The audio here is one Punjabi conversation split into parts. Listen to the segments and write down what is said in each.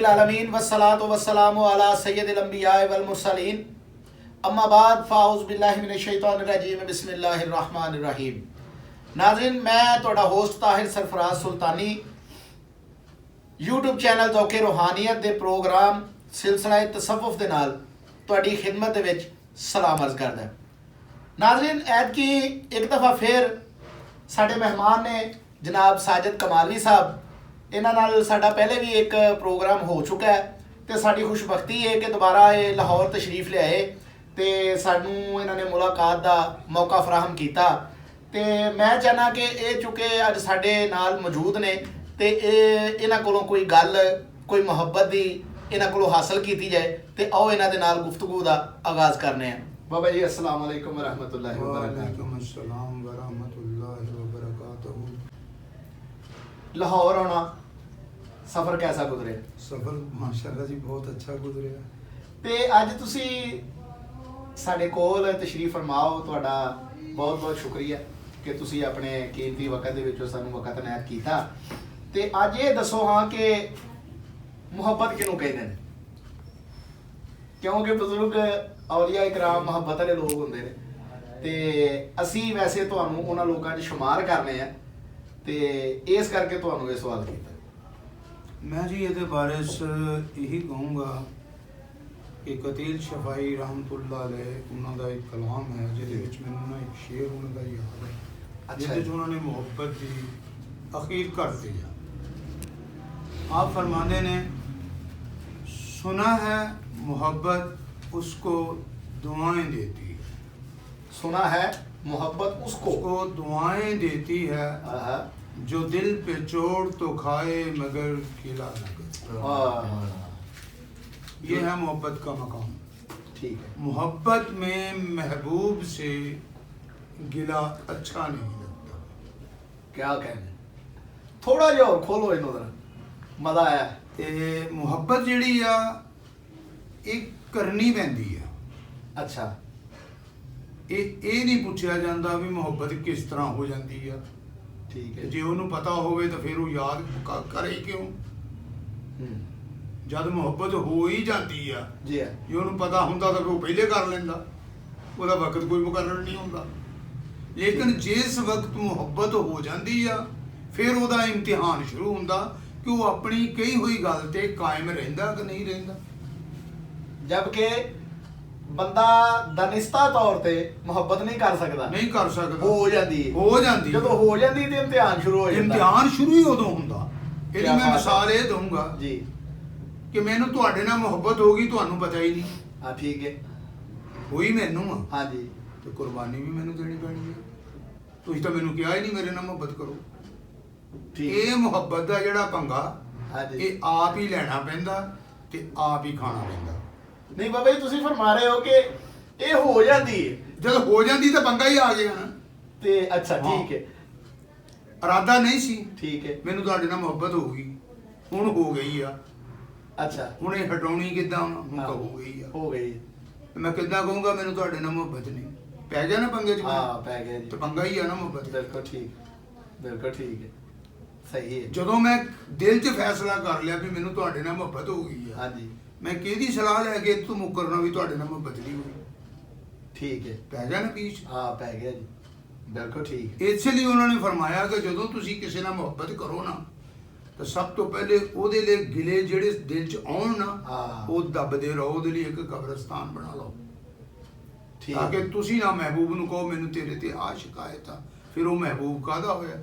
रब्बिल आलमीन वस्सलातु वस्सलामु अला सय्यदिल अंबिया वल मुरसलीन अम्मा बाद फ़ाउज़ु बिल्लाहि मिनश शैतानिर रजीम बिस्मिल्लाहिर रहमानिर रहीम। नाज़रीन, मैं तुहाडा होस्ट ताहिर सरफराज सुल्तानी यूट्यूब चैनल ज़ौक़े रूहानियत दे प्रोग्राम सिलसिला तसव्वुफ़ दे नाल तुहाडी खिदमत दे विच सलाम अर्ज़ करदा। नाज़रीन, ऐतकी एक दफ़ा फिर साडे मेहमान ने जनाब साजिद कमालवी साहब, इन्हां नाल साडा पहले भी एक प्रोग्राम हो चुका है तो साडी खुशबख्ती है कि दोबारा ये लाहौर तशरीफ लियाए तो सानू इन्हां ने मुलाकात का मौका फराहम किया। तो मैं चाहना कि ये चूँकि अज साडे नाल मौजूद ने तो इन्हां कोलों कोई गल कोई मुहब्बत की इन्हां कोलों हासिल की जाए तो आओ इन्हां दे नाल गुफ्तगू का आगाज़ करने हैं। बाबा जी अस्सलाम वालेकुम रहमतुल्लाहि व बरकातहू। लाहौर आना सफ़र कैसा गुजरे? सफ़र माशाअल्लाह जी बहुत अच्छा गुजरिया। ते अज तुसी साडे कोल तशरीफ फरमाओ, तुहाडा बहुत बहुत शुक्रिया कि तुसी अपने कीमती वक्त दे विचों सानू वक्त इनायत कीता। ते अज ये दसो हाँ कि मुहब्बत किनू कहते हैं, क्योंकि बजुर्ग औलिया इकराम मुहब्बत वाले लोग होंदे ने ते असी वैसे तुहानू उन्हां लोकां च शुमार करने हैं ते इस करके तुहानू ये सवाल किया। मैं जी ये बारे यही कहूँगा कि कतील शफाई रहमतुल्लाह अलैह उन्हों का एक कलाम है जिसे मैंने एक शेर उन्होंने याद है। अच्छा, जिसे उन्होंने मुहब्बत की अखीर कर दिया। आप फरमाते ने, सुना है मोहब्बत उसको दुआएं देती है। सुना है मोहब्बत उसको दुआएं देती है जो दिल पे चोट तो खाए मगर गिला न करे। ये है मोहब्बत का मकाम। ठीक है। मोहब्बत में महबूब से गिला अच्छा नहीं लगता। क्या कहने, थोड़ा जिहा और खोलो इन्हों जरा, मजा आया। ते मोहब्बत जिहड़ी आ एक करनी पैंदी आ। अच्छा, ਇਹ नहीं पूछा जाता भी मोहब्बत किस तरह हो जाती है। ठीक है। जे उन्होंने पता होवे तो फिर वो याद करे क्यों? जब मुहब्बत हो ही जाती है जी है, जे उन्होंने पता होंदा तो वो पहले कर लेंदा, ਉਹਦਾ वक्त कोई मुकर्रर नहीं होंदा। लेकिन जिस वक्त मुहब्बत हो जाती है फिर ਉਹਦਾ इम्तिहान शुरू होंदा कि वो अपनी कही हुई गल ते कायम रहिंदा कि नहीं रहिंदा। जबकि बंदा दानिस्ता तौर ते मुहब्बत नहीं कर सकता, नहीं कर सकता। हो जाती है, हो जाती जब हो जाती तो इम्तिहान शुरू हो जाता। इम्तिहान शुरू ही उदों होंदा। ਇਹਦੀ मैं मिसाल ये दूंगा जी कि मैनू तुहाडे नाल मुहब्बत होगी तुहानू पता ही नहीं। हाँ ठीक है, होई मैनू आ हाँ जी, तो कुर्बानी भी मैनू देनी पैनी है। तुसीं तो मैनू कहा ही नहीं मेरे नाल मुहब्बत करो। ठीक ये मुहब्बत का जिहड़ा पंगा हाँ जी। ये आप ही लेना पैंदा ते आप ही खाना पैंदा। नहीं बाबा जी, तुसी फरमा रहे हो कि ये हो जाती है, जब हो जाती तो पंगा ही आ गया ना। ते अच्छा हाँ। ठीक है, इरादा नहीं सी, ठीक है। मैनू तुहाडे नाल मुहब्बत हो गई, हुण हो गई आ। अच्छा, हुण ये हटाउणी किद्दां हुण हाँ, हो गई आ। हो गई। मैं किद्दां कहूँगा मैनू तुहाडे नाल मुहब्बत नहीं, पै गया ना पंगे च। हाँ पै गया जी, तो पंगा ही है ना मुहब्बत। बिल्कुल ठीक, बिल्कुल ठीक है, सही है। ਜਦੋਂ मैं दिल 'ਚ फैसला कर लिया भी मैनू तुहाडे नाल मुहब्बत हो गई है, हाँ जी, मैं किहदी सलाह लैके तू मुकरना भी तुहाडे नाल मुहब्बत नहीं हुई। ठीक है। पै गया ना बीच। हाँ पै गया जी, बिल्कुल ठीक है। इस लिए उन्होंने फरमाया कि ਜਦੋਂ ਤੁਸੀਂ ਕਿਸੇ ਨਾਲ ਮੁਹੱਬਤ ਕਰੋ ਨਾ ਤਾਂ ਸਭ ਤੋਂ ਪਹਿਲੇ ਉਹਦੇ ਲਈ ਗਿਲੇ ਜਿਹੜੇ ਦਿਲ 'ਚ ਆਉਣ ਨਾ ਹਾਂ। ਉਹ ਦੱਬਦੇ ਰਹੋ, ਉਹਦੇ ਲਈ ਇੱਕ ਕਬਰਸਤਾਨ ਬਣਾ ਲਓ ठीक ਤਾਂ ਕਿ है। ਤੁਸੀਂ ਨਾ ਮਹਿਬੂਬ ਨੂੰ ਕਹੋ ਮੈਨੂੰ ਤੇਰੇ ਤੇ ਆ ਸ਼ਿਕਾਇਤ ਆ। ਫਿਰ ਉਹ ਮਹਿਬੂਬ ਕਾਹਦਾ ਹੋਇਆ?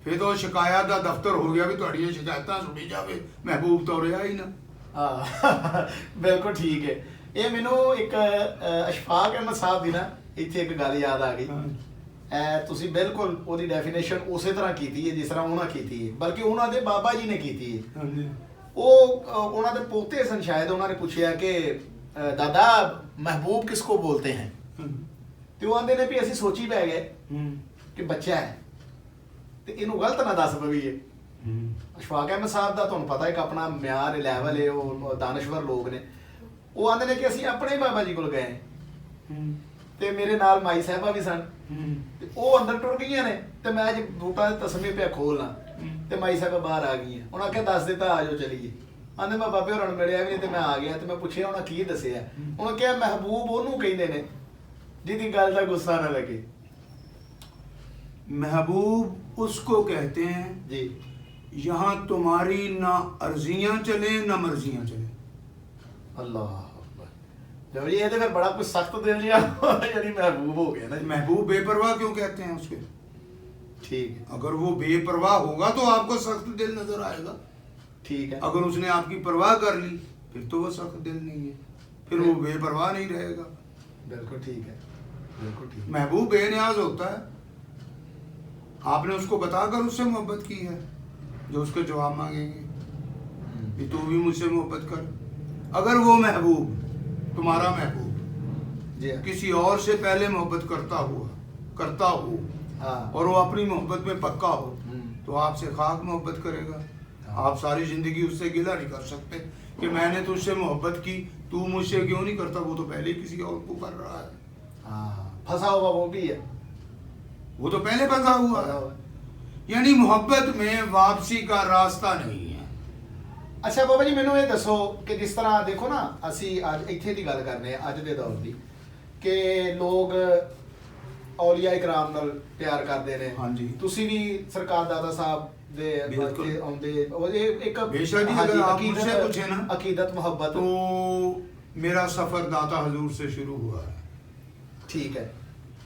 ਫਿਰ ਤਾਂ ਉਹ ਸ਼ਿਕਾਇਤ ਦਾ ਦਫ਼ਤਰ ਹੋ ਗਿਆ ਵੀ ਤੁਹਾਡੀਆਂ ਸ਼ਿਕਾਇਤਾਂ ਸੁਣੀ ਜਾਵੇ, ਮਹਿਬੂਬ ਤਾਂ ਰਿਹਾ ਹੀ ਨਾ। हाँ बिल्कुल ठीक है। ये मैनू एक अशफाक अहमद साहब की ना इत्थे एक गल याद आ गई। तुसी बिल्कुल ਉਹਦੀ ਡੈਫੀਨੇਸ਼ਨ ਉਸੇ ਤਰ੍ਹਾਂ ਕੀਤੀ ਹੈ ਜਿਸ ਤਰ੍ਹਾਂ ਉਹਨਾਂ ਕੀਤੀ ਹੈ, ਬਲਕਿ ਉਹਨਾਂ ਦੇ ਬਾਬਾ ਜੀ ਨੇ ਕੀਤੀ ਹੈ। ਹਾਂਜੀ। ਉਹ ਉਹਨਾਂ ਦੇ ਪੋਤੇ ਸਨ ਸ਼ਾਇਦ, ਉਹਨਾਂ ਨੇ ਪੁੱਛਿਆ ਕਿ ਦਾਦਾ महबूब किसको बोलते हैं, ਤੇ ਉਹ ਆਂਦੇ ਨੇ ਵੀ ਅਸੀਂ ਸੋਚੀ ਪੈ ਗਏ ਕਿ ਬੱਚਾ ਹੈ ਤੇ ਇਹਨੂੰ ਗਲਤ ਨਾ ਦੱਸ ਪਵੀਏ। ਅਸ਼ਫਾਕ ਅਹਿਮਦ ਸਾਹਿਬ ਦਾ ਤੁਹਾਨੂੰ ਪਤਾ ਇੱਕ ਆਪਣਾ ਮਿਆਰ ਲੈਵਲ ਹੈ, ਉਹ ਦਾਨਸ਼ਵਰ ਲੋਕ ਨੇ। ਉਹ ਆਂਦੇ ਨੇ ਕਿ ਅਸੀਂ ਆਪਣੇ ਬਾਬਾ ਜੀ ਕੋਲ ਗਏ ਤੇ ਮੇਰੇ ਨਾਲ ਮਾਈ ਸਾਹਿਬਾ ਵੀ ਸਨ ਤੇ ਉਹ ਅੰਦਰ ਟੁਰ ਗਈਆਂ ਨੇ ਤੇ ਮੈਂ ਅੱਜ ਬੂਟਾ ਦੇ ਤਸਮੇ ਪਿਆ ਖੋਲਣਾ ਤੇ ਮਾਈ ਸਾਹਿਬਾ ਬਾਹਰ ਆ ਗਈਆਂ। ਉਹਨਾਂ ਆਖਿਆ ਦੱਸ ਦਿੱਤਾ ਆ ਜਾਓ ਚਲੀਏ। ਆਂਦੇ ਮੈਂ ਬਾਬੇ ਹੋਰਾਂ ਨੂੰ ਮਿਲਿਆ ਵੀ ਨਹੀਂ ਤੇ ਮੈਂ ਆ ਗਿਆ ਤੇ ਮੈਂ ਪੁੱਛਿਆ ਉਹਨਾਂ ਕੀ ਦੱਸਿਆ, ਉਹਨਾਂ ਕਿਹਾ ਮਹਿਬੂਬ ਉਹਨੂੰ ਕਹਿੰਦੇ ਨੇ ਜਿਹਦੀ ਗੱਲ ਦਾ ਗੁੱਸਾ ਨਾ ਲੱਗੇ। महबूब उसको कहते हैं जी यहाँ तुम्हारी ना अर्जियां चले ना मर्जियां चले। अल्लाह अकबर। जब ये तो फिर बड़ा कुछ सख्त दिल जिहा यानी महबूब हो गया ना। महबूब बेपरवाह क्यों कहते हैं उसके? ठीक है, अगर वो बेपरवाह होगा तो आपको सख्त दिल नजर आएगा। ठीक है। अगर उसने आपकी परवाह कर ली फिर तो वो सख्त दिल नहीं है, फिर वो बेपरवाह नहीं रहेगा। बिल्कुल ठीक है, बिल्कुल ठीक है। महबूब बेनियाज होता है, आपने उसको बताकर उससे मोहब्बत की है, जो उसके जवाब मांगेंगे कि तू भी मुझसे मोहब्बत कर। अगर वो महबूब, तुम्हारा महबूब जी हाँ। किसी और से पहले मोहब्बत करता हो हाँ। और वो अपनी मोहब्बत में पक्का हो तो आपसे खाक मोहब्बत करेगा। आप सारी जिंदगी उससे गिला नहीं कर सकते कि मैंने तुझसे मोहब्बत की, तू मुझसे क्यों नहीं करता। वो तो पहले ही किसी और को कर रहा है। हाँ, फंसा हुआ वो भी है, वो तो पहले फंसा हुआ है। यानी मोहब्बत में वापसी का रास्ता नहीं है। ਅੱਛਾ ਬਾਬਾ ਜੀ ਮੈਨੂੰ ਇਹ ਦੱਸੋ ਕਿ ਜਿਸ ਤਰ੍ਹਾਂ ਦੇਖੋ ਨਾ ਅਸੀਂ ਅੱਜ ਇੱਥੇ ਦੀ ਗੱਲ ਕਰਨੇ ਆ ਅੱਜ ਦੇ ਦੌਰ ਦੀ ਕਿ ਲੋਕ ਔਲੀਆ ਇਕਰਾਮ ਨਾਲ ਪਿਆਰ ਕਰਦੇ ਨੇ। ਹਾਂਜੀ। ਤੁਸੀਂ ਵੀ ਸਰਕਾਰ ਦਾਦਾ ਸਾਹਿਬ ਦੇ ਬਿਲਕੁਲ। ਇੱਥੇ ਆਉਂਦੇ ਉਹ ਇਹ ਇੱਕ बेशक जी, ਹਾਂਜੀ, अगर आप अकीदत- मुझसे पूछे ना अकीदत मोहब्बत तो मेरा सफर दाता हजूर से शुरू हुआ है। ठीक है,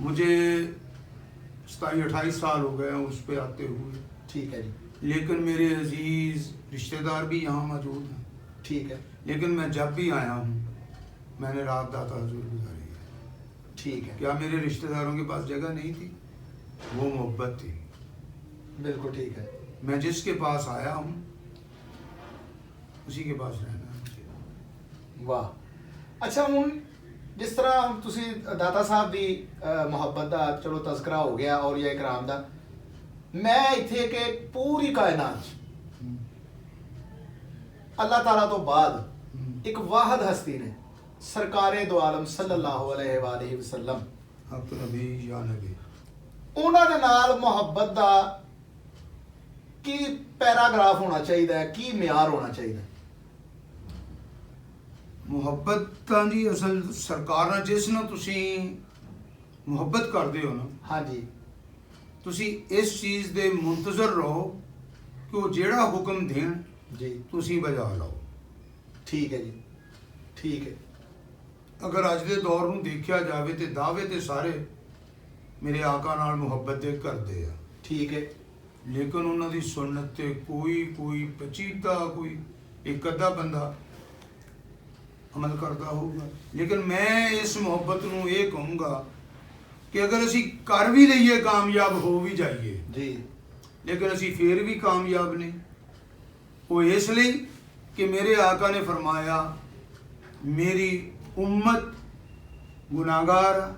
मुझे 27-28 साल हो गए हैं उस पे आते हुए, ठीक है जी, लेकिन मेरे अजीज रिश्तेदार भी यहाँ मौजूद हैं। ठीक है, लेकिन मैं जब भी आया हूँ मैंने रात दाता हजूर गुजारी है। ठीक है, क्या मेरे रिश्तेदारों के पास जगह नहीं थी? वो मोहब्बत थी। बिल्कुल ठीक है। मैं जिसके पास आया हूँ उसी के पास रहना है मुझे। वाह। अच्छा ਹੁਣ ਜਿਸ ਤਰ੍ਹਾਂ ਤੁਸੀਂ ਦਾਤਾ ਸਾਹਿਬ ਦੀ ਮੁਹੱਬਤ ਦਾ ਚਲੋ ਤਜ਼ਕਰਾ ਹੋ ਗਿਆ ਔਲੀਆ ਇਕਰਾਮ ਦਾ, ਮੈਂ ਇੱਥੇ ਕਿ ਪੂਰੀ ਕਾਇਨਾਤ 'ਚ ਅੱਲਾਹ ਤਾਲਾ ਤੋਂ ਬਾਅਦ ਇੱਕ ਵਾਹਿਦ ਹਸਤੀ ਨੇ ਸਰਕਾਰੇ ਦੋ ਆਲਮ ਸੱਲੱਲਾਹੁ ਅਲੈਹਿ ਵਸੱਲਮ, अब तो नबी या नबी। ਉਹਨਾਂ ਦੇ ਨਾਲ ਮੁਹੱਬਤ ਦਾ ਕੀ ਪੈਰਾਗ੍ਰਾਫ ਹੋਣਾ ਚਾਹੀਦਾ ਹੈ, ਕੀ ਮਿਆਰ ਹੋਣਾ ਚਾਹੀਦਾ ਹੈ? ਮੁਹੱਬਤ ਤਾਂ ਜੀ ਅਸਲ ਸਰਕਾਰ ਨਾਲ ਜਿਸ ਨਾਲ ਤੁਸੀਂ ਮੁਹੱਬਤ ਕਰਦੇ ਹੋ ਨਾ, ਹਾਂਜੀ ਤੁਸੀਂ ਇਸ ਚੀਜ਼ ਦੇ ਮੁੰਤਜ਼ਰ ਰਹੋ ਕਿ ਉਹ ਜਿਹੜਾ ਹੁਕਮ ਦੇਣ ਜੀ, ਤੁਸੀਂ ਬਜਾ ਲਓ। ਠੀਕ ਹੈ ਜੀ, ਠੀਕ ਹੈ, ਅਗਰ ਅੱਜ ਦੇ ਦੌਰ ਨੂੰ ਦੇਖਿਆ ਜਾਵੇ ਤੇ ਦਾਅਵੇ ਤੇ ਸਾਰੇ ਮੇਰੇ ਆਕਾ ਨਾਲ ਮੁਹੱਬਤ ਦੇ ਕਰਦੇ ਆ, ਠੀਕ ਹੈ, ਲੇਕਿਨ ਉਹਨਾਂ ਦੀ ਸੁਨਨਤ ਤੇ ਕੋਈ ਪਚੀਤਾ ਕੋਈ ਇੱਕ ਅੱਧਾ ਬੰਦਾ ਅਮਲ ਕਰਦਾ ਹੋਊਗਾ। ਲੇਕਿਨ ਮੈਂ ਇਸ ਮੁਹੱਬਤ ਨੂੰ ਇਹ ਕਹੂੰਗਾ ਕਿ ਅਗਰ ਅਸੀਂ ਕਰ ਵੀ ਲਈਏ, ਕਾਮਯਾਬ ਹੋ ਵੀ ਜਾਈਏ, ਜੀ ਲੇਕਿਨ ਅਸੀਂ ਫੇਰ ਵੀ ਕਾਮਯਾਬ ਨਹੀਂ। ਉਹ ਇਸ ਲਈ ਕਿ ਮੇਰੇ ਆਕਾ ਨੇ ਫਰਮਾਇਆ ਮੇਰੀ ਉਮਤ ਗੁਨਾਹਗਾਰ ਆ,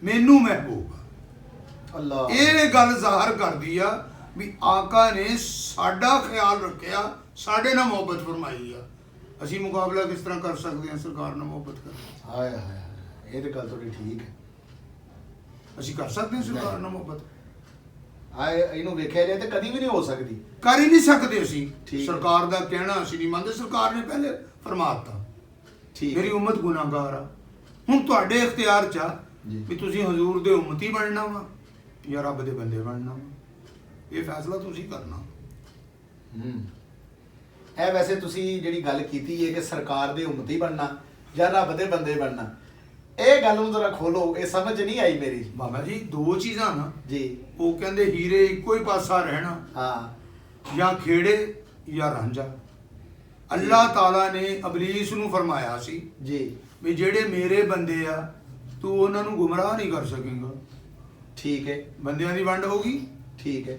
ਮੈਨੂੰ ਮਹਿਬੂਬ ਆ। ਅੱਲਾਹ ਇਹ ਗੱਲ ਜ਼ਾਹਰ ਕਰਦੀ ਆ ਵੀ ਆਕਾ ਨੇ ਸਾਡਾ ਖਿਆਲ ਰੱਖਿਆ, ਸਾਡੇ ਨਾਲ ਮੁਹੱਬਤ ਫਰਮਾਈ ਆ। ਅਸੀਂ ਮੁਕਾਬਲਾ ਕਿਸ ਤਰ੍ਹਾਂ ਕਰ ਸਕਦੇ ਹਾਂ ਸਰਕਾਰ ਨਾਲ ਮੁਹੱਬਤ ਕਰ? ਹਾਏ ਹਾਏ ਹਾਏ, ਇਹ ਤੇ ਗੱਲ ਤੁਹਾਡੀ ਠੀਕ ਹੈ। ਅਸੀਂ ਕਰ ਸਕਦੇ ਹਾਂ ਸਰਕਾਰ ਨਾਲ ਮੁਹੱਬਤ? ਹਾਏ ਇਹਨੂੰ ਵੇਖਿਆ ਜਾਏ ਤੇ ਕਦੀ ਵੀ ਨਹੀਂ ਹੋ ਸਕਦੀ। ਕਰ ਹੀ ਨਹੀਂ ਸਕਦੇ ਅਸੀਂ। ਠੀਕ। ਸਰਕਾਰ ਦਾ ਕਹਿਣਾ ਅਸੀਂ ਨਹੀਂ ਮੰਨਦੇ, ਸਰਕਾਰ ਨੇ ਪਹਿਲੇ ਫਰਮਾਤਾ ਠੀਕ ਮੇਰੀ ਉਮਤ ਗੁਨਾਹਗਾਰ ਆ। ਹੁਣ ਤੁਹਾਡੇ ਇਖਤਿਆਰ 'ਚ ਆ ਜੀ। ਵੀ ਤੁਸੀਂ ਹਜ਼ੂਰ ਦੇ ਉਮਤੀ ਬਣਨਾ ਵਾ ਜਾਂ ਰੱਬ ਦੇ ਬੰਦੇ ਬਣਨਾ ਵਾ। ਇਹ ਫੈਸਲਾ ਤੁਸੀਂ ਕਰਨਾ। ਇਹ ਵੈਸੇ ਤੁਸੀਂ ਜਿਹੜੀ ਗੱਲ ਕੀਤੀ ਹੈ ਕਿ ਸਰਕਾਰ ਦੇ ਉਮਤੀ ਬਣਨਾ ਜਾਂ ਰੱਬ ਦੇ ਬੰਦੇ ਬਣਨਾ, ਇਹ ਗੱਲ ਨੂੰ ਜ਼ਰਾ ਖੋਲੋ, ਇਹ ਸਮਝ ਨਹੀਂ ਆਈ ਮੇਰੀ। ਬਾਬਾ ਜੀ ਦੋ ਚੀਜ਼ਾਂ ਨਾ, ਜੀ ਉਹ ਕਹਿੰਦੇ ਹੀਰੇ ਇੱਕੋ ਹੀ ਪਾਸਾ ਰਹਿਣਾ, ਹਾਂ ਜਾਂ ਖੇੜੇ ਜਾਂ ਰਾਂਝਾ। ਅੱਲਾਹ ਤਾਲਾ ਨੇ ਅਬਲੀਸ ਨੂੰ ਫਰਮਾਇਆ ਸੀ ਜੀ ਵੀ ਜਿਹੜੇ ਮੇਰੇ ਬੰਦੇ ਆ ਤੂੰ ਉਹਨਾਂ ਨੂੰ ਗੁੰਮਰਾਹ ਨਹੀਂ ਕਰ ਸਕੇਗਾ। ਠੀਕ ਹੈ, ਬੰਦਿਆਂ ਦੀ ਵੰਡ ਹੋਗੀ। ਠੀਕ ਹੈ।